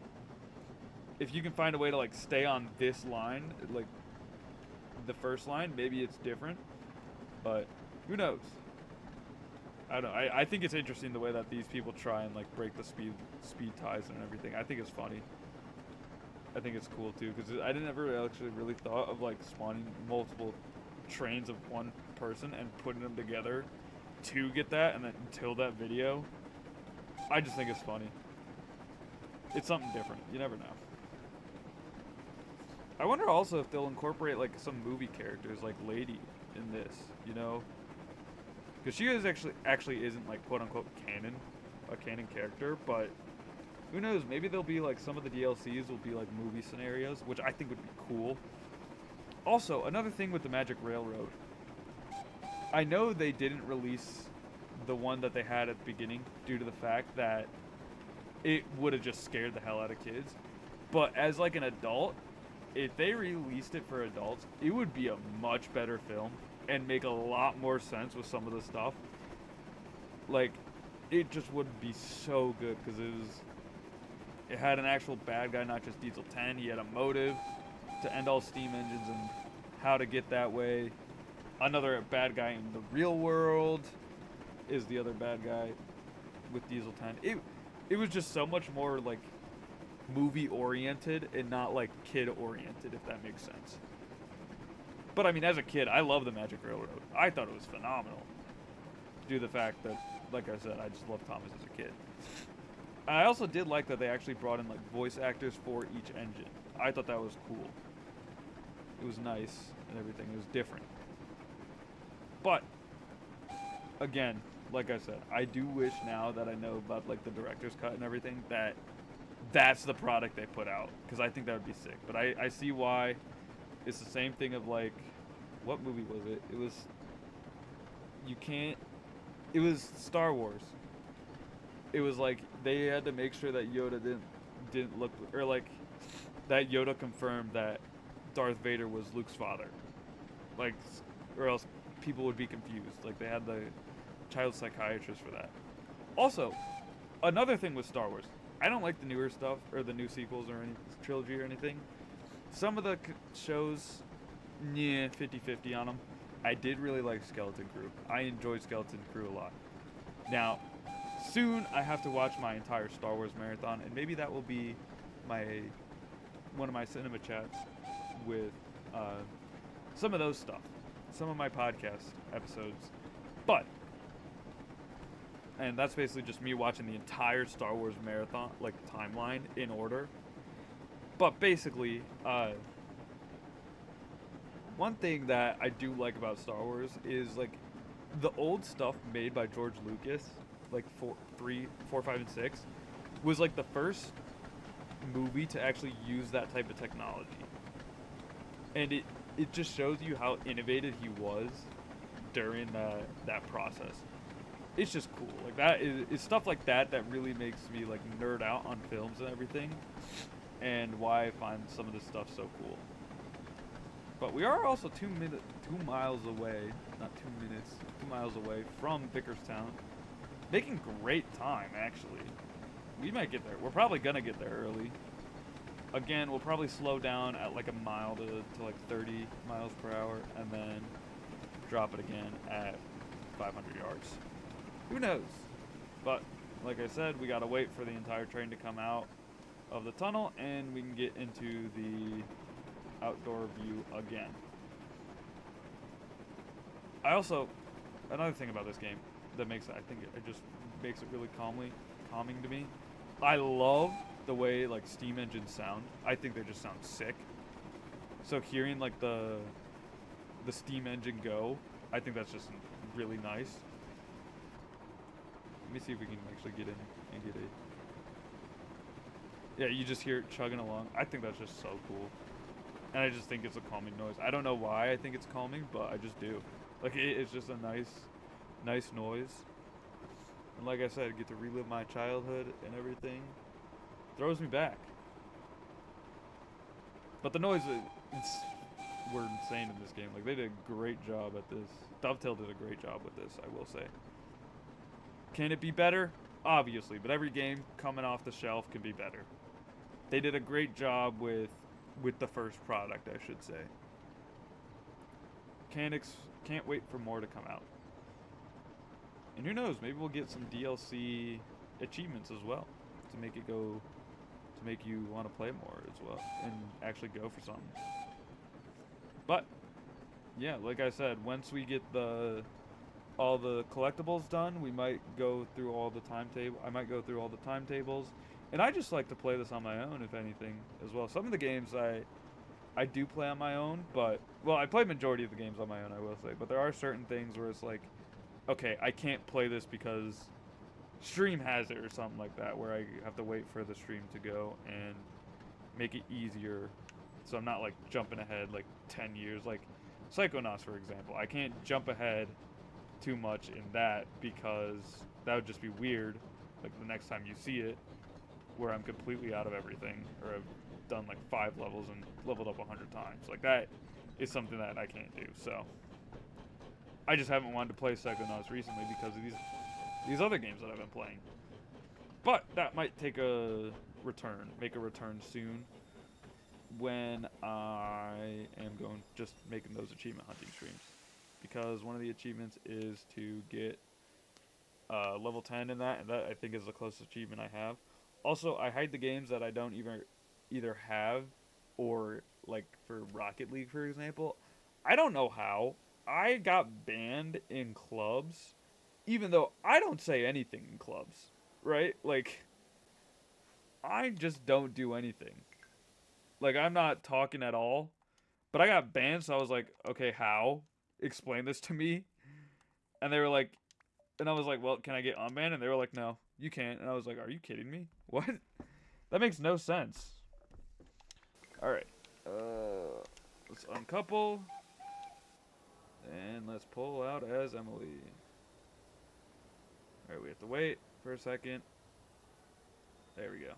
If you can find a way to like stay on this line, like the first line, maybe it's different. But who knows? I don't know. I think it's interesting the way that these people try and like break the speed ties and everything. I think it's funny. I think it's cool too because I never actually really thought of like spawning multiple trains of one person and putting them together to get that, and then until that video, I just think it's funny. It's something different. You never know. I wonder also if they'll incorporate like some movie characters like Lady in this, you know? Because she is actually isn't like quote unquote a canon character, but who knows? Maybe there'll be like some of the DLCs will be like movie scenarios, which I think would be cool. Also, another thing with the Magic Railroad. I know they didn't release the one that they had at the beginning due to the fact that it would have just scared the hell out of kids. But as like an adult, if they released it for adults, it would be a much better film and make a lot more sense with some of the stuff. Like, it just would be so good because it had an actual bad guy, not just Diesel 10. He had a motive to end all steam engines and how to get that way. Another bad guy in the real world is the other bad guy with Diesel 10. It was just so much more like movie oriented and not like kid oriented, if that makes sense. But I mean, as a kid, I love the Magic Railroad. I thought it was phenomenal. Due to the fact that, like I said, I just loved Thomas as a kid. I also did like that they actually brought in like voice actors for each engine. I thought that was cool. It was nice and everything. It was different. But again, like I said, I do wish now that I know about like the director's cut and everything that that's the product they put out, because I think that would be sick. But I see why. It's the same thing of like, what movie was it? It was Star Wars. It was like they had to make sure that Yoda didn't look, or like that Yoda confirmed that Darth Vader was Luke's father, like, or else people would be confused. Like, they had the child psychiatrist for that. Also, another thing with Star Wars, I don't like the newer stuff or the new sequels or any trilogy or anything. Some of the shows, 50-50 on them. I did really like Skeleton Crew. I enjoyed Skeleton Crew a lot. Now, soon I have to watch my entire Star Wars marathon, and maybe that will be my one of my cinema chats with uh, some of those stuff, some of my podcast episodes. But and that's basically just me watching the entire Star Wars marathon, like timeline in order. But basically, one thing that I do like about Star Wars is like the old stuff made by George Lucas, like 4, 3, 4, 5, and 6, was like the first movie to actually use that type of technology, and it just shows you how innovative he was during that process. It's just cool. Like that is stuff like that that really makes me like nerd out on films and everything, and why I find some of this stuff so cool. But we are also 2 miles away, not 2 minutes, 2 miles away from Vickerstown, making great time actually. We might get there. We're probably gonna get there early. Again, we'll probably slow down at like a mile to like 30 miles per hour, and then drop it again at 500 yards. Who knows? But like I said, we gotta wait for the entire train to come out of the tunnel, and we can get into the outdoor view again. I also, another thing about this game that makes I think it just makes it really calming to me. I love the way like steam engines sound. I think they just sound sick. So hearing like the steam engine go, I think that's just really nice. Let me see if we can actually get in and get a. Yeah, you just hear it chugging along. I think that's just so cool. And I just think it's a calming noise. I don't know why I think it's calming, but I just do. Like it's just a nice noise. And like I said, I get to relive my childhood and everything. Throws me back. But the noise, were insane in this game. Like they did a great job at this. Dovetail did a great job with this, I will say. Can it be better? Obviously, but every game coming off the shelf can be better. They did a great job with the first product, I should say. Can't wait for more to come out. And who knows, maybe we'll get some DLC achievements as well to make you want to play more as well and actually go for something. But yeah, like I said, once we get all the collectibles done, we might go through all the timetable. I might go through all the timetables, and I just like to play this on my own, if anything, as well. Some of the games I do play on my own, but well, I play majority of the games on my own, I will say. But there are certain things where it's like, okay, I can't play this because stream has it or something like that, where I have to wait for the stream to go and make it easier, so I'm not like jumping ahead like 10 years, like Psychonauts, for example. I can't jump ahead too much in that because that would just be weird. Like the next time you see it, where I'm completely out of everything, or I've done like 5 levels and leveled up 100 times. Like that is something that I can't do. So I just haven't wanted to play Psychonauts recently because of these other games that I've been playing. But that might make a return soon, when I am going just making those achievement hunting streams. Because one of the achievements is to get level 10 in that, and that I think is the closest achievement I have. Also, I hide the games that I don't even either have, or like for Rocket League, for example. I don't know how. I got banned in clubs, even though I don't say anything in clubs, right? Like, I just don't do anything. Like, I'm not talking at all. But I got banned, so I was like, okay, how? Explain this to me. And they were like, and I was like, well, can I get unbanned? And they were like, no, you can't. And I was like, are you kidding me? What? That makes no sense. Alright. Let's uncouple. And let's pull out as Emily. Alright, we have to wait for a second. There we go.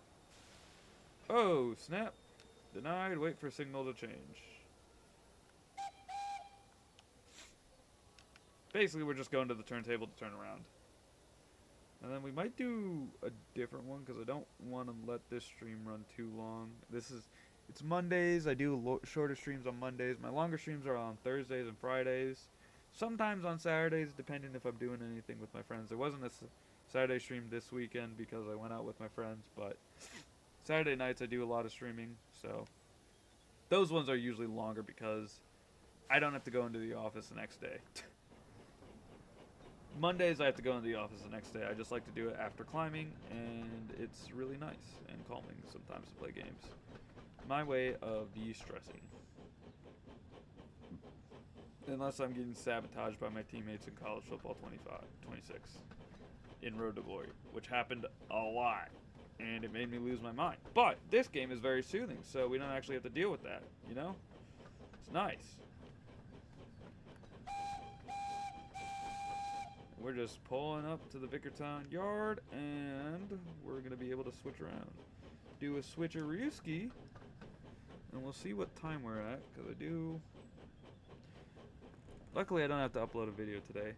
Oh, snap. Denied. Wait for signal to change. Basically, we're just going to the turntable to turn around. And then we might do a different one, because I don't want to let this stream run too long. It's Mondays. I do shorter streams on Mondays. My longer streams are on Thursdays and Fridays. Sometimes on Saturdays, depending if I'm doing anything with my friends. There wasn't a Saturday stream this weekend because I went out with my friends, but Saturday nights I do a lot of streaming, so Those ones are usually longer because I don't have to go into the office the next day. Mondays I have to go into the office the next day. I just like to do it after climbing, and it's really nice and calming sometimes to play games. My way of de-stressing. Unless I'm getting sabotaged by my teammates in college football 26 in Road to Glory, which happened a lot, and it made me lose my mind. But this game is very soothing, so we don't actually have to deal with that, you know? It's nice. We're just pulling up to the Vickertown yard, and we're going to be able to switch around. Do a switcherooski, and we'll see what time we're at, because I do... Luckily, I don't have to upload a video today.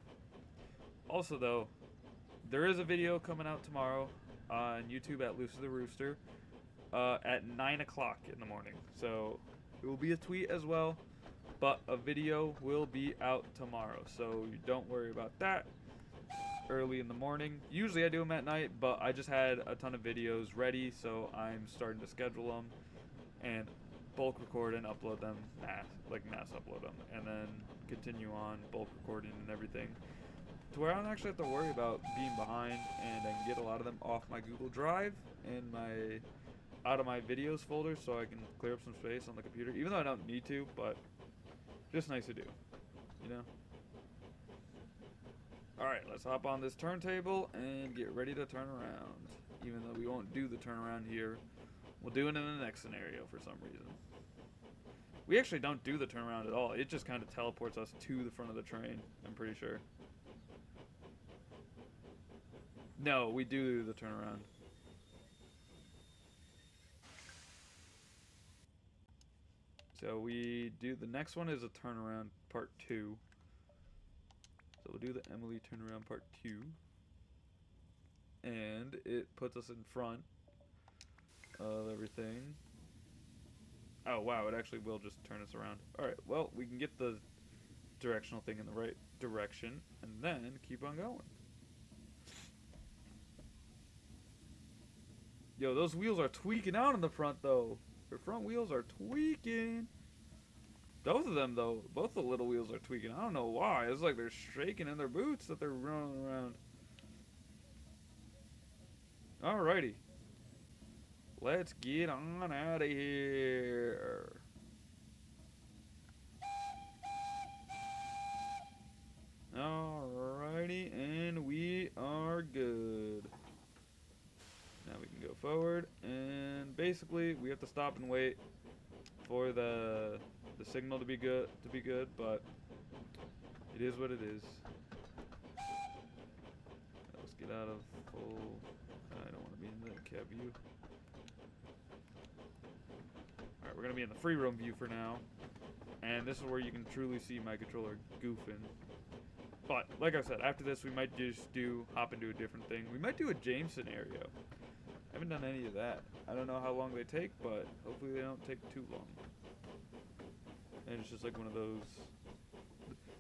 Also, though, there is a video coming out tomorrow on YouTube at Lucy the Rooster at 9 o'clock in the morning. So, it will be a tweet as well, but a video will be out tomorrow. So, you don't worry about that. Early in the morning. Usually I do them at night, but I just had a ton of videos ready, so I'm starting to schedule them and bulk record and upload them, mass upload them, and then continue on bulk recording and everything to where I don't actually have to worry about being behind, and I can get a lot of them off my Google Drive and out of my videos folder, so I can clear up some space on the computer, even though I don't need to, but just nice to do, you know? Alright, let's hop on this turntable and get ready to turn around. Even though we won't do the turnaround here, we'll do it in the next scenario for some reason. We actually don't do the turnaround at all. It just kind of teleports us to the front of the train, I'm pretty sure. No, we do the turnaround. So we do, the next one is a turnaround part 2. So we'll do the Emily turnaround part 2. And it puts us in front of everything. Oh wow, it actually will just turn us around. Alright, well, we can get the directional thing in the right direction and then keep on going. Yo, those wheels are tweaking out in the front though. The front wheels are tweaking. Both of them, though, both the little wheels are tweaking. I don't know why. It's like they're shaking in their boots that they're running around. Alrighty. Let's get on out of here. Alrighty, and we are good. Now we can go forward, and basically we have to stop and wait for the signal to be good, but it is what it is. Let's get out of full. I don't want to be in the cab view. Alright, we're gonna be in the free roam view for now, and this is where you can truly see my controller goofing. But like I said, after this we might just hop into a different thing. We might do a James scenario. I haven't done any of that. I don't know how long they take, but hopefully they don't take too long. And it's just like one of those...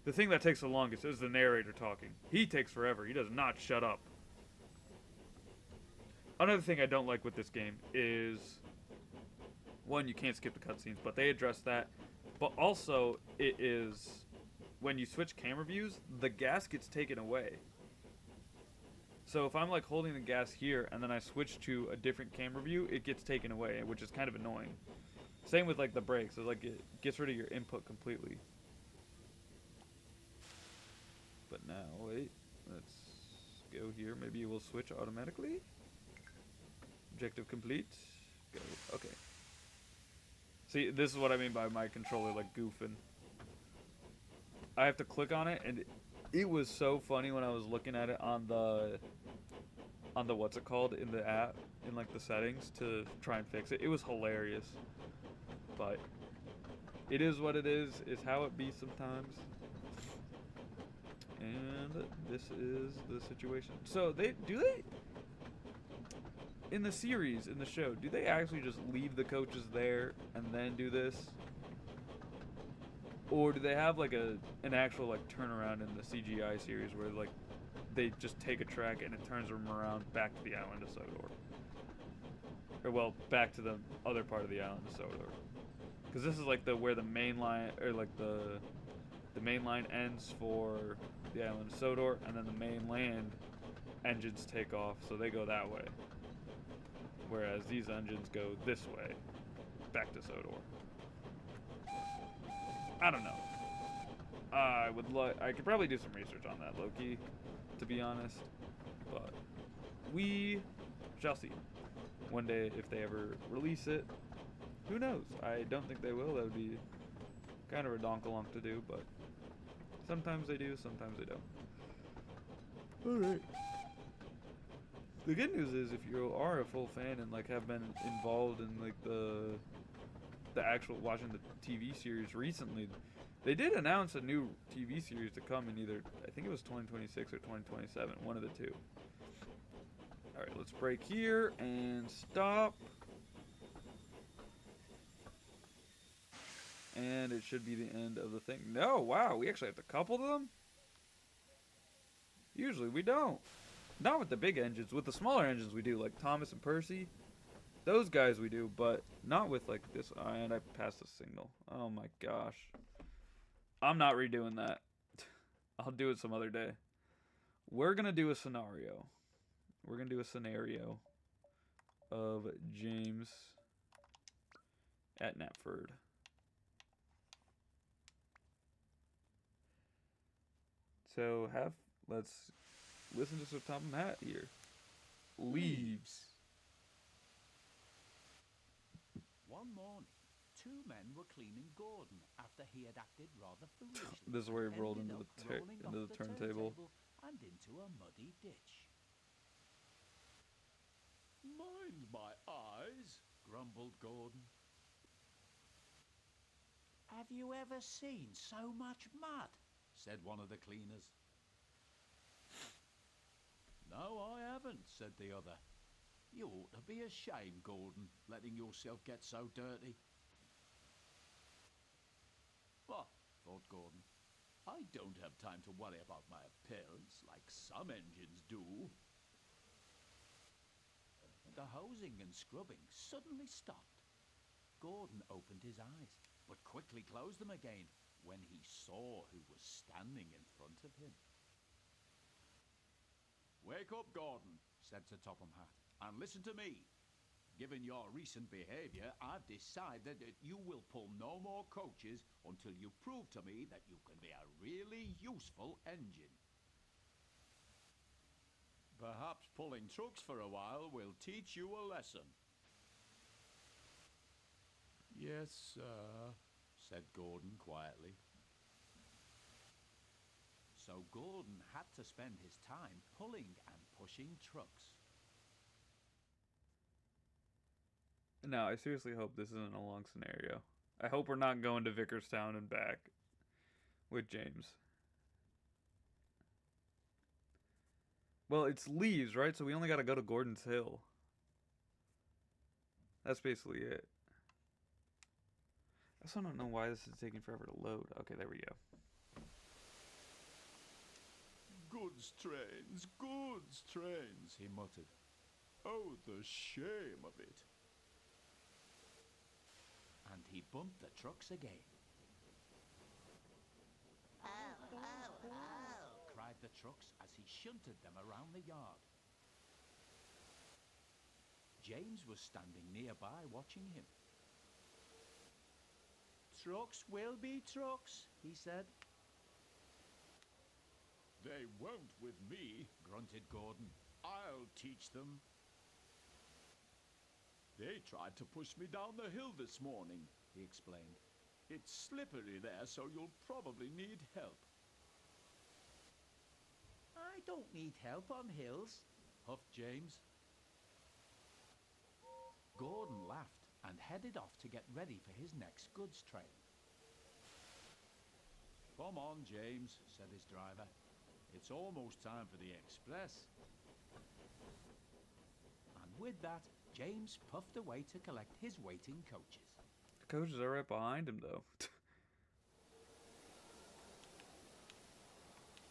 The thing that takes the longest is the narrator talking. He takes forever. He does not shut up. Another thing I don't like with this game is... One, you can't skip the cutscenes, but they address that. But also, it is... When you switch camera views, the gas gets taken away. So if I'm like holding the gas here and then I switch to a different camera view, it gets taken away, which is kind of annoying. Same with like the brakes, it's like it gets rid of your input completely. But now, wait, let's go here. Maybe it will switch automatically. Objective complete. Go. Okay. See, this is what I mean by my controller like goofing. I have to click on it, and it was so funny when I was looking at it on the what's it called in the app, in like the settings to try and fix it. It was hilarious. But it is what it is. It's how it be sometimes. And this is the situation. So they in the series, in the show, do they actually just leave the coaches there and then do this? Or do they have like an actual like turnaround in the CGI series where like they just take a track and it turns them around back to the island of Sodor? Or well, back to the other part of the island of Sodor. because this is like the where the main line, or like the main line ends for the island of Sodor, and then the mainland engines take off, so they go that way. Whereas these engines go this way, back to Sodor. I don't know. I could probably do some research on that, Loki, to be honest. But we shall see. One day, if they ever release it, who knows? I don't think they will. That would be kind of a donkalonk to do, but sometimes they do, sometimes they don't. Alright. The good news is, if you are a full fan and like have been involved in like the actual watching the TV series recently, they did announce a new TV series to come in either, I think it was 2026 or 2027, one of the two. Alright, let's break here and stop. And it should be the end of the thing. No, wow, we actually have to couple them? Usually we don't. Not with the big engines. With the smaller engines we do, like Thomas and Percy. Those guys we do, but not with like this. And I passed the signal. Oh my gosh. I'm not redoing that. I'll do it some other day. We're going to do a scenario. We're going to do a scenario of James at Knapford. So let's listen to some Tom Matt here. Leaves. One morning, two men were cleaning Gordon after he had acted rather foolishly. This is where he rolled Ended into up the rolling into off the turntable. and into a muddy ditch. Mind my eyes, grumbled Gordon. Have you ever seen so much mud? Said one of the cleaners. No, I haven't, said the other. You ought to be ashamed, Gordon, letting yourself get so dirty. Well, thought Gordon, I don't have time to worry about my appearance like some engines do. The hosing and scrubbing suddenly stopped. Gordon opened his eyes, but quickly closed them again when he saw who was standing in front of him. Wake up, Gordon, said Sir Topham Hatt, and listen to me. Given your recent behaviour, I've decided that you will pull no more coaches until you prove to me that you can be a really useful engine. Perhaps pulling trucks for a while will teach you a lesson. Yes, sir, said Gordon quietly. So Gordon had to spend his time pulling and pushing trucks. No, I seriously hope this isn't a long scenario. I hope we're not going to Vickerstown and back with James. Well, it's Leaves, right? So we only got to go to Gordon's Hill. That's basically it. I also don't know why this is taking forever to load. Okay, there we go. Goods trains, he muttered. Oh, the shame of it. And he bumped the trucks again. Cried the trucks as he shunted them around the yard. James was standing nearby watching him. Trucks will be trucks, he said. They won't with me, grunted Gordon. I'll teach them. They tried to push me down the hill this morning, he explained. It's slippery there, so you'll probably need help. I don't need help on hills, huffed James. Gordon laughed and headed off to get ready for his next goods train. Come on, James, said his driver. It's almost time for the express. And with that, James puffed away to collect his waiting coaches. The coaches are right behind him, though.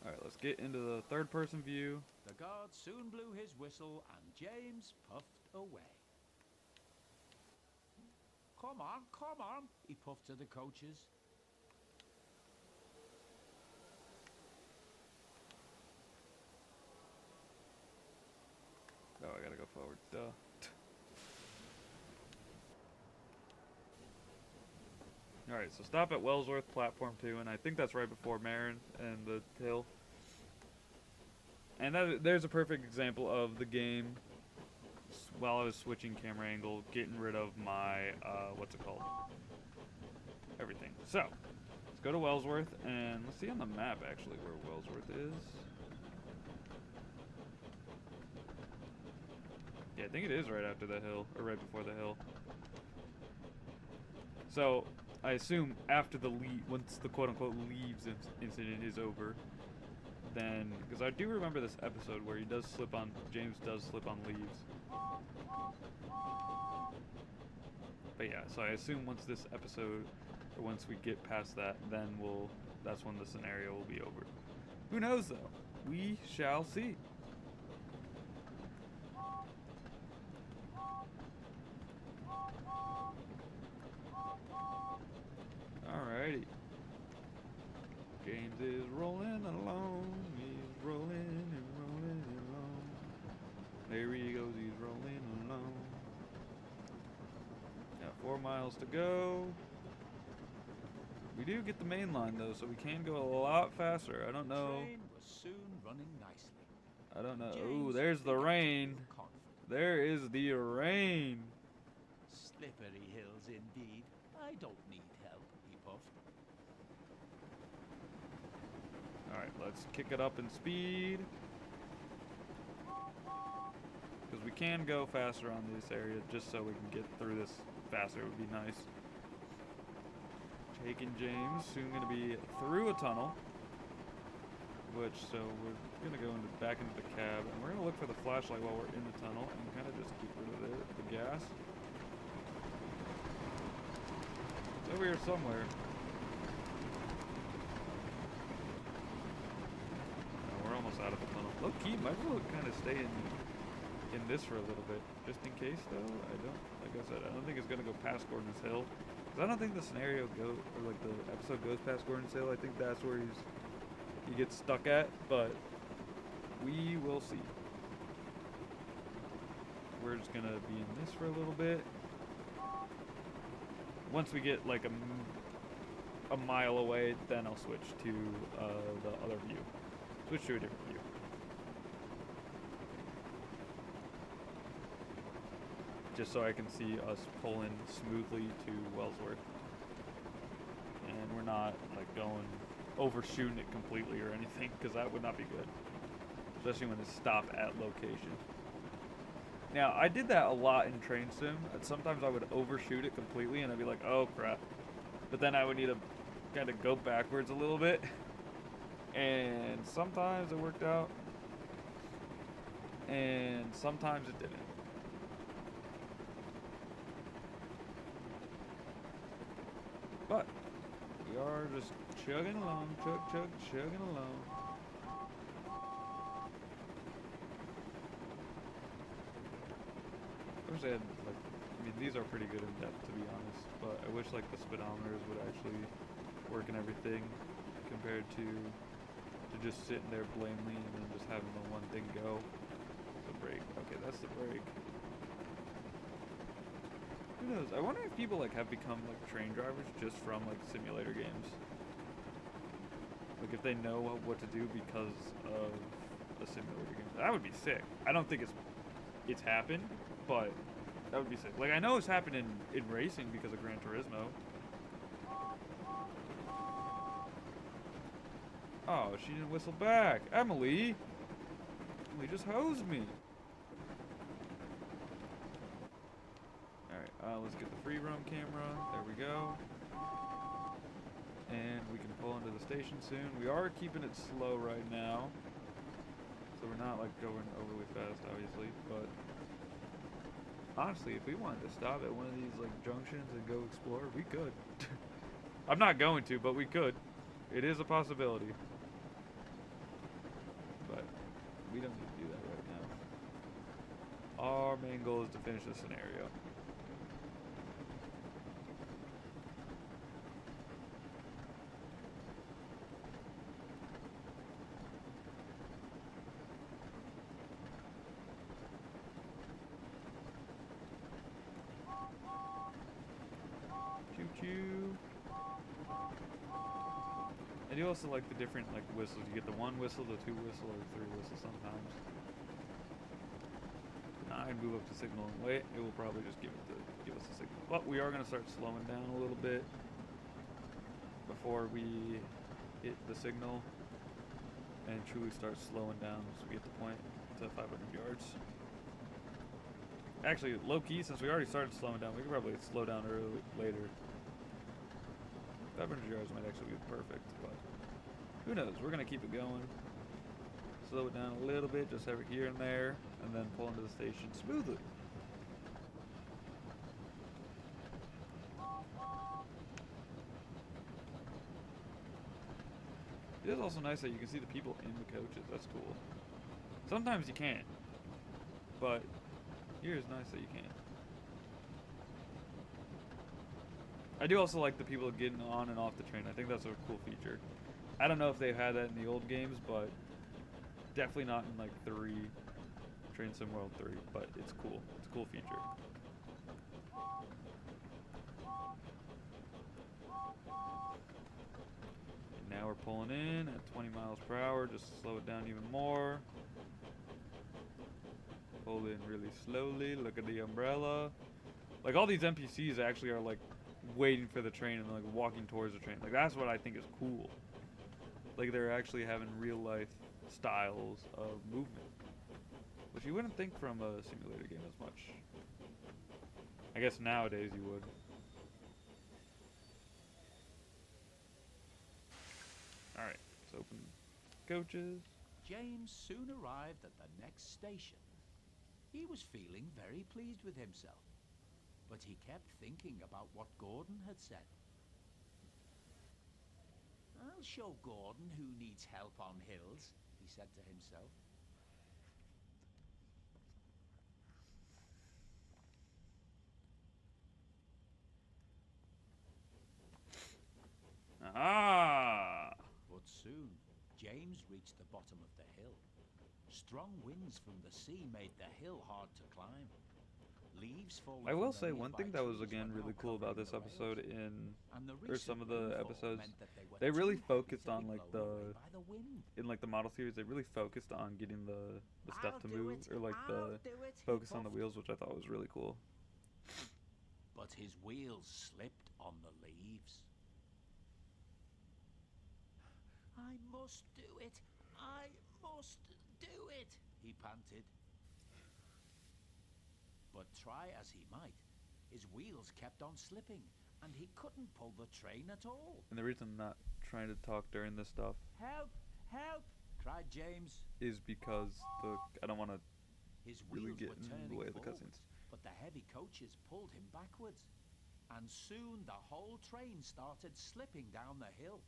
Alright, let's get into the third-person view. The guard soon blew his whistle and James puffed away. come on, he puffed to the coaches. Oh, I gotta go forward. Duh. Alright, so stop at Wellsworth, platform 2, and I think that's right before Marin and the hill. And there's a perfect example of the game, while I was switching camera angle, getting rid of my, what's it called? Everything. So, let's go to Wellsworth, and let's see on the map, actually, where Wellsworth is. Yeah, I think it is right after the hill, or right before the hill. So, I assume after the once the quote-unquote leaves incident is over, then, because I do remember this episode where James does slip on leaves. But yeah, so I assume once this episode, or once we get past that, then that's when the scenario will be over. Who knows though? We shall see. Alrighty. James is rolling along. He's rolling and rolling along. There he goes, he's rolling along. Got 4 miles to go. We do get the main line though, so we can go a lot faster. I don't know. Train was soon running nicely. I don't know. James Ooh, there's the began to rain. feel confident. There is the rain. Slippery hills indeed. I don't need help, he puffed. Alright, let's kick it up in speed. Because we can go faster on this area just so we can get through this faster. It would be nice. Jake and James soon going to be through a tunnel. So we're going to go back into the cab. And we're going to look for the flashlight while we're in the tunnel. And kind of just keep rid of the gas. It's over here somewhere. We're almost out of the tunnel. Low key, might as well kind of stay in this for a little bit, just in case. Though like I said, I don't think it's gonna go past Gordon's Hill, because I don't think the scenario the episode goes past Gordon's Hill. I think that's where he gets stuck at, but we will see. We're just gonna be in this for a little bit. Once we get like a mile away, then I'll switch to the other view. Switch to a different view. Just so I can see us pulling smoothly to Wellsworth. And we're not like overshooting it completely or anything, because that would not be good. Especially when it's stop at location. Now, I did that a lot in Train Sim. Sometimes I would overshoot it completely and I'd be like, oh crap. But then I would need to kind of go backwards a little bit. And sometimes it worked out. And sometimes it didn't. But we are just chugging along, chugging along. I wish they had, these are pretty good in depth, to be honest, but I wish, the speedometers would actually work and everything, compared to just sitting there blamely and then just having the one thing go. The brake. Okay, that's the brake. Who knows? I wonder if people, have become, train drivers just from, simulator games. If they know what to do because of a simulator game. That would be sick. I don't think it's happened, but that would be sick. I know it's happened in racing because of Gran Turismo. Oh, she didn't whistle back. Emily just hosed me. Alright, let's get the free roam camera. There we go. And we can pull into the station soon. We are keeping it slow right now. So we're not going overly fast, obviously, but honestly, if we wanted to stop at one of these junctions and go explore, we could. I'm not going to, but we could. It is a possibility. But we don't need to do that right now. Our main goal is to finish the scenario. I do also like the different like whistles. You get the one whistle, the two whistle, or the three whistle sometimes. Now I'd move up to signal and wait. It will probably just give us a signal. But we are gonna start slowing down a little bit before we hit the signal and truly start slowing down so we get the point to 500 yards. Actually, low key, since we already started slowing down, we could probably slow down later. 500 yards might actually be perfect, but who knows? We're gonna keep it going. Slow it down a little bit, just every here and there, and then pull into the station smoothly. It is also nice that you can see the people in the coaches. That's cool. Sometimes you can't, but here it's nice that you can. I do also like the people getting on and off the train. I think that's a cool feature. I don't know if they had that in the old games, but definitely not in like 3, Train Sim World 3, but it's cool. It's a cool feature. And now we're pulling in at 20 miles per hour, just to slow it down even more. Pull in really slowly, look at the umbrella. Like all these NPCs actually are like waiting for the train and like walking towards the train. Like that's what I think is cool. Like they're actually having real life styles of movement, which you wouldn't think from a simulator game as much. I guess nowadays you would. Alright, let's open coaches. James soon arrived at the next station. He was feeling very pleased with himself, but he kept thinking about what Gordon had said. I'll show Gordon who needs help on hills, he said to himself. Ah! But soon, James reached the bottom of the hill. Strong winds from the sea made the hill hard to climb. Leaves falling I will from the say one nearby thing that was trees again were now really cool about covering this the episode rails. And the or some recent of the rainfall episodes, meant that they were they really too heavy focused to on be like blown away by the wind. in like the model series, they really focused on getting the stuff to move, or like I'll the do it, he focus on the puffed. wheels, which I thought was really cool. But his wheels slipped on the leaves. I must do it. I must do it, he panted. But try as he might, his wheels kept on slipping, and he couldn't pull the train at all. And the reason I'm not trying to talk during this stuff Help! Help! Cried James. is because I don't want to His really wheels get were in turning the way of the forwards, cutscenes. but the heavy coaches pulled him backwards. And soon the whole train started slipping down the hill.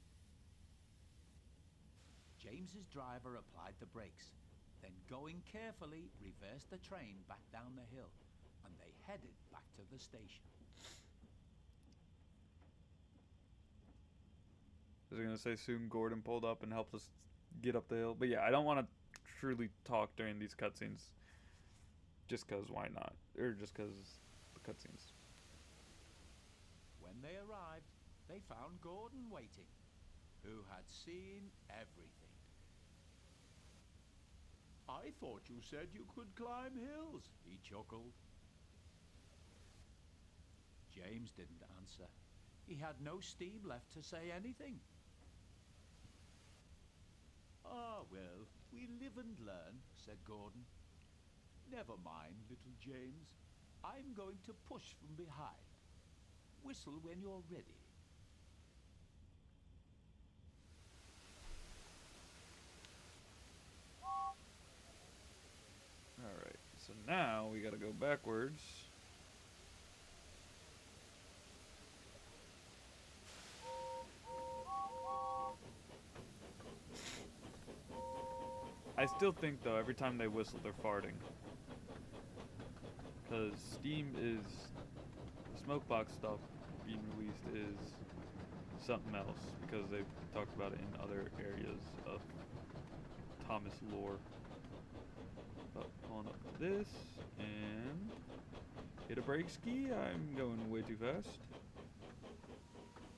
James's driver applied the brakes, then going carefully reversed the train back down the hill, and they headed back to the station. I was gonna say soon Gordon pulled up and helped us get up the hill, but yeah, I don't want to truly talk during these cutscenes. Just cause why not? Or just cause the cutscenes. When they arrived, they found Gordon waiting, who had seen everything. I thought you said you could climb hills, he chuckled. James didn't answer. He had no steam left to say anything. Ah, well, we live and learn, said Gordon. Never mind, little James. I'm going to push from behind. Whistle when you're ready. Alright, so now we gotta go backwards. I still think though, every time they whistle, they're farting. Because Steam is, the Smokebox stuff being released is something else, because they've talked about it in other areas of Thomas lore. But pulling up to this, and hit a brake ski. I'm going way too fast.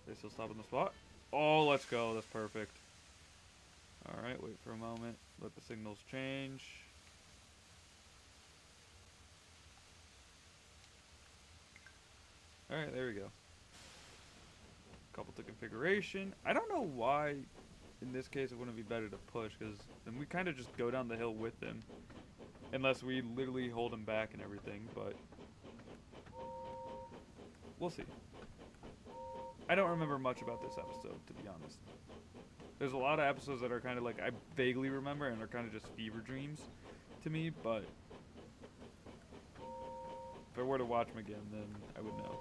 They still stop on the spot. Oh, let's go. That's perfect. Alright, wait for a moment. Let the signals change. Alright, there we go. Couple to configuration. I don't know why, in this case, it wouldn't be better to push, because then we kind of just go down the hill with him. Unless we literally hold him back and everything, but we'll see. I don't remember much about this episode, to be honest. There's a lot of episodes that are kind of like, I vaguely remember and are kind of just fever dreams to me, but if I were to watch them again, then I would know.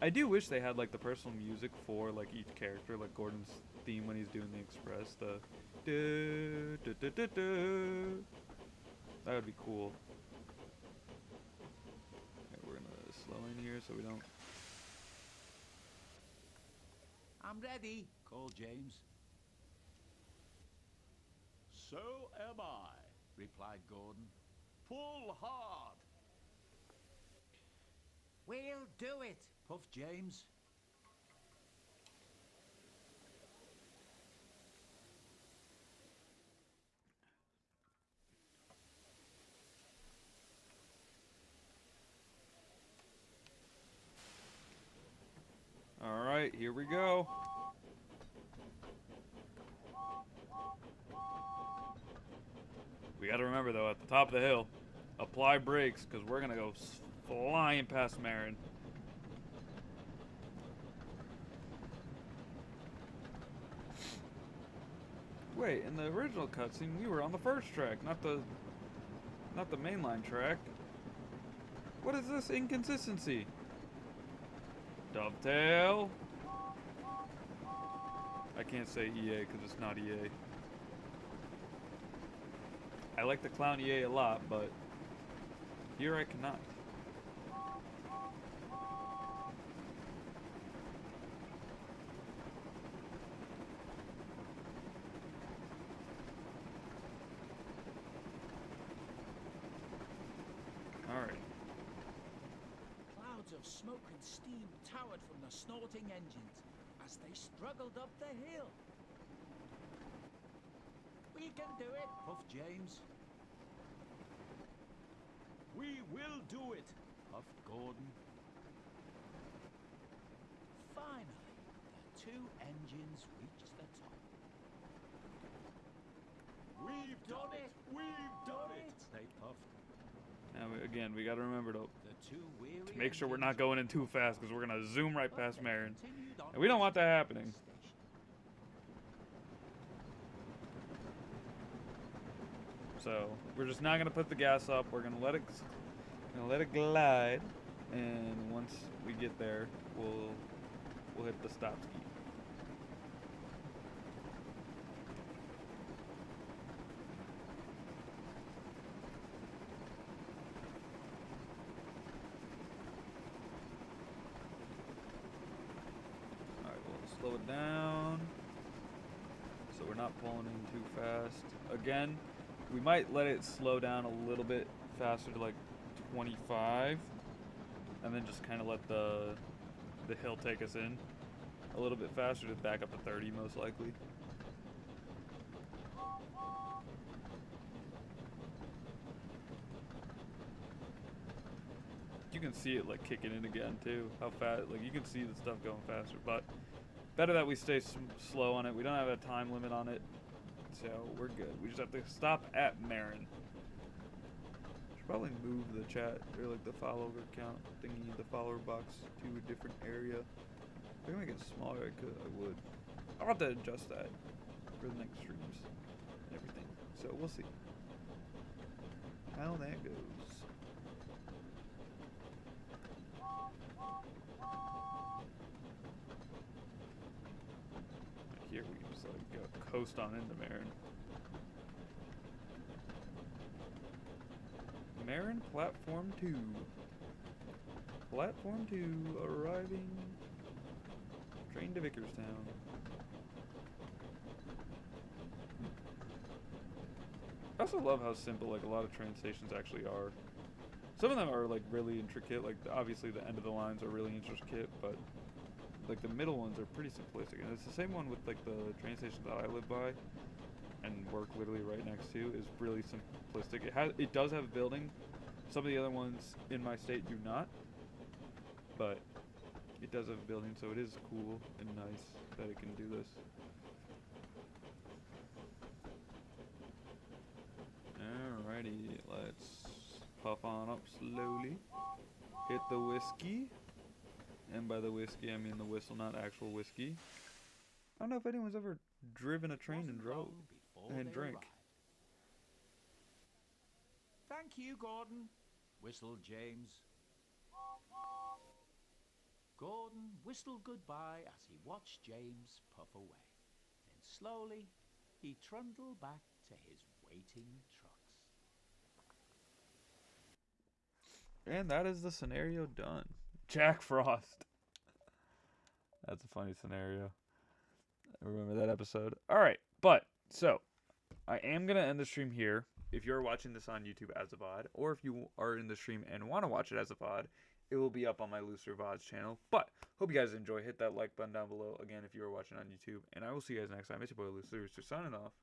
I do wish they had like the personal music for like each character, like Gordon's theme when he's doing the express, the duh, duh, duh, duh, duh. That would be cool. Okay, we're gonna slow in here so we don't. I'm ready, called James. So am I, replied Gordon. Pull hard. We'll do it, puffed James. All right, here we go. We got to remember though, at the top of the hill, apply brakes because we're gonna go flying past Marin. Wait, in the original cutscene, we were on the first track, not the mainline track. What is this inconsistency? Dovetail. I can't say EA because it's not EA. I like to clown EA a lot, but here I cannot. Alright. Clouds of smoke and steam towered from the snorting engines as they struggled up the hill. We can do it, puffed James. We will do it, puffed Gordon. Finally, the two engines reached the top. We've done it! We've done it! They puffed. Now, again, we gotta remember to The two weary make sure we're not engines going in too fast because we're gonna zoom right past they Marin. continued on And we don't want that to the happening. station. So we're just not gonna put the gas up. We're gonna let it glide, and once we get there, we'll hit the stop ski. All right, we'll slow it down so we're not pulling in too fast. Again, we might let it slow down a little bit faster to like 25, and then just kind of let the hill take us in a little bit faster to back up to 30 most likely. You can see it like kicking in again too, how fast, like you can see the stuff going faster, but better that we stay slow on it. We don't have a time limit on it, so we're good. We just have to stop at Marin. Should probably move the chat or like the follower count thingy, the follower box to a different area. If I can make it smaller, I would. I'll have to adjust that for the next streams and everything. So we'll see how that goes. Here we can just like go coast on into Marin. Marin Platform 2. Platform 2 arriving. Train to Vickerstown. I also love how simple like a lot of train stations actually are. Some of them are like really intricate, like obviously the end of the lines are really intricate, but like the middle ones are pretty simplistic, and it's the same one with like the train station that I live by and work literally right next to is really simplistic. It does have a building. Some of the other ones in my state do not, but it does have a building, so it is cool and nice that it can do this. Alrighty, let's puff on up slowly. Hit the whiskey. And by the whiskey, I mean the whistle, not actual whiskey. I don't know if anyone's ever driven a train and drove and drank. Thank you, Gordon, whistled James. Gordon whistled goodbye as he watched James puff away. Then slowly, he trundled back to his waiting trucks. And that is the scenario done. Jack Frost. That's a funny scenario. I remember that episode. Alright, so, I am going to end the stream here. If you're watching this on YouTube as a VOD, or if you are in the stream and want to watch it as a VOD, it will be up on my Looser VODs channel. But, hope you guys enjoy. Hit that like button down below, again, if you are watching on YouTube. And I will see you guys next time. It's your boy Looser, signing off.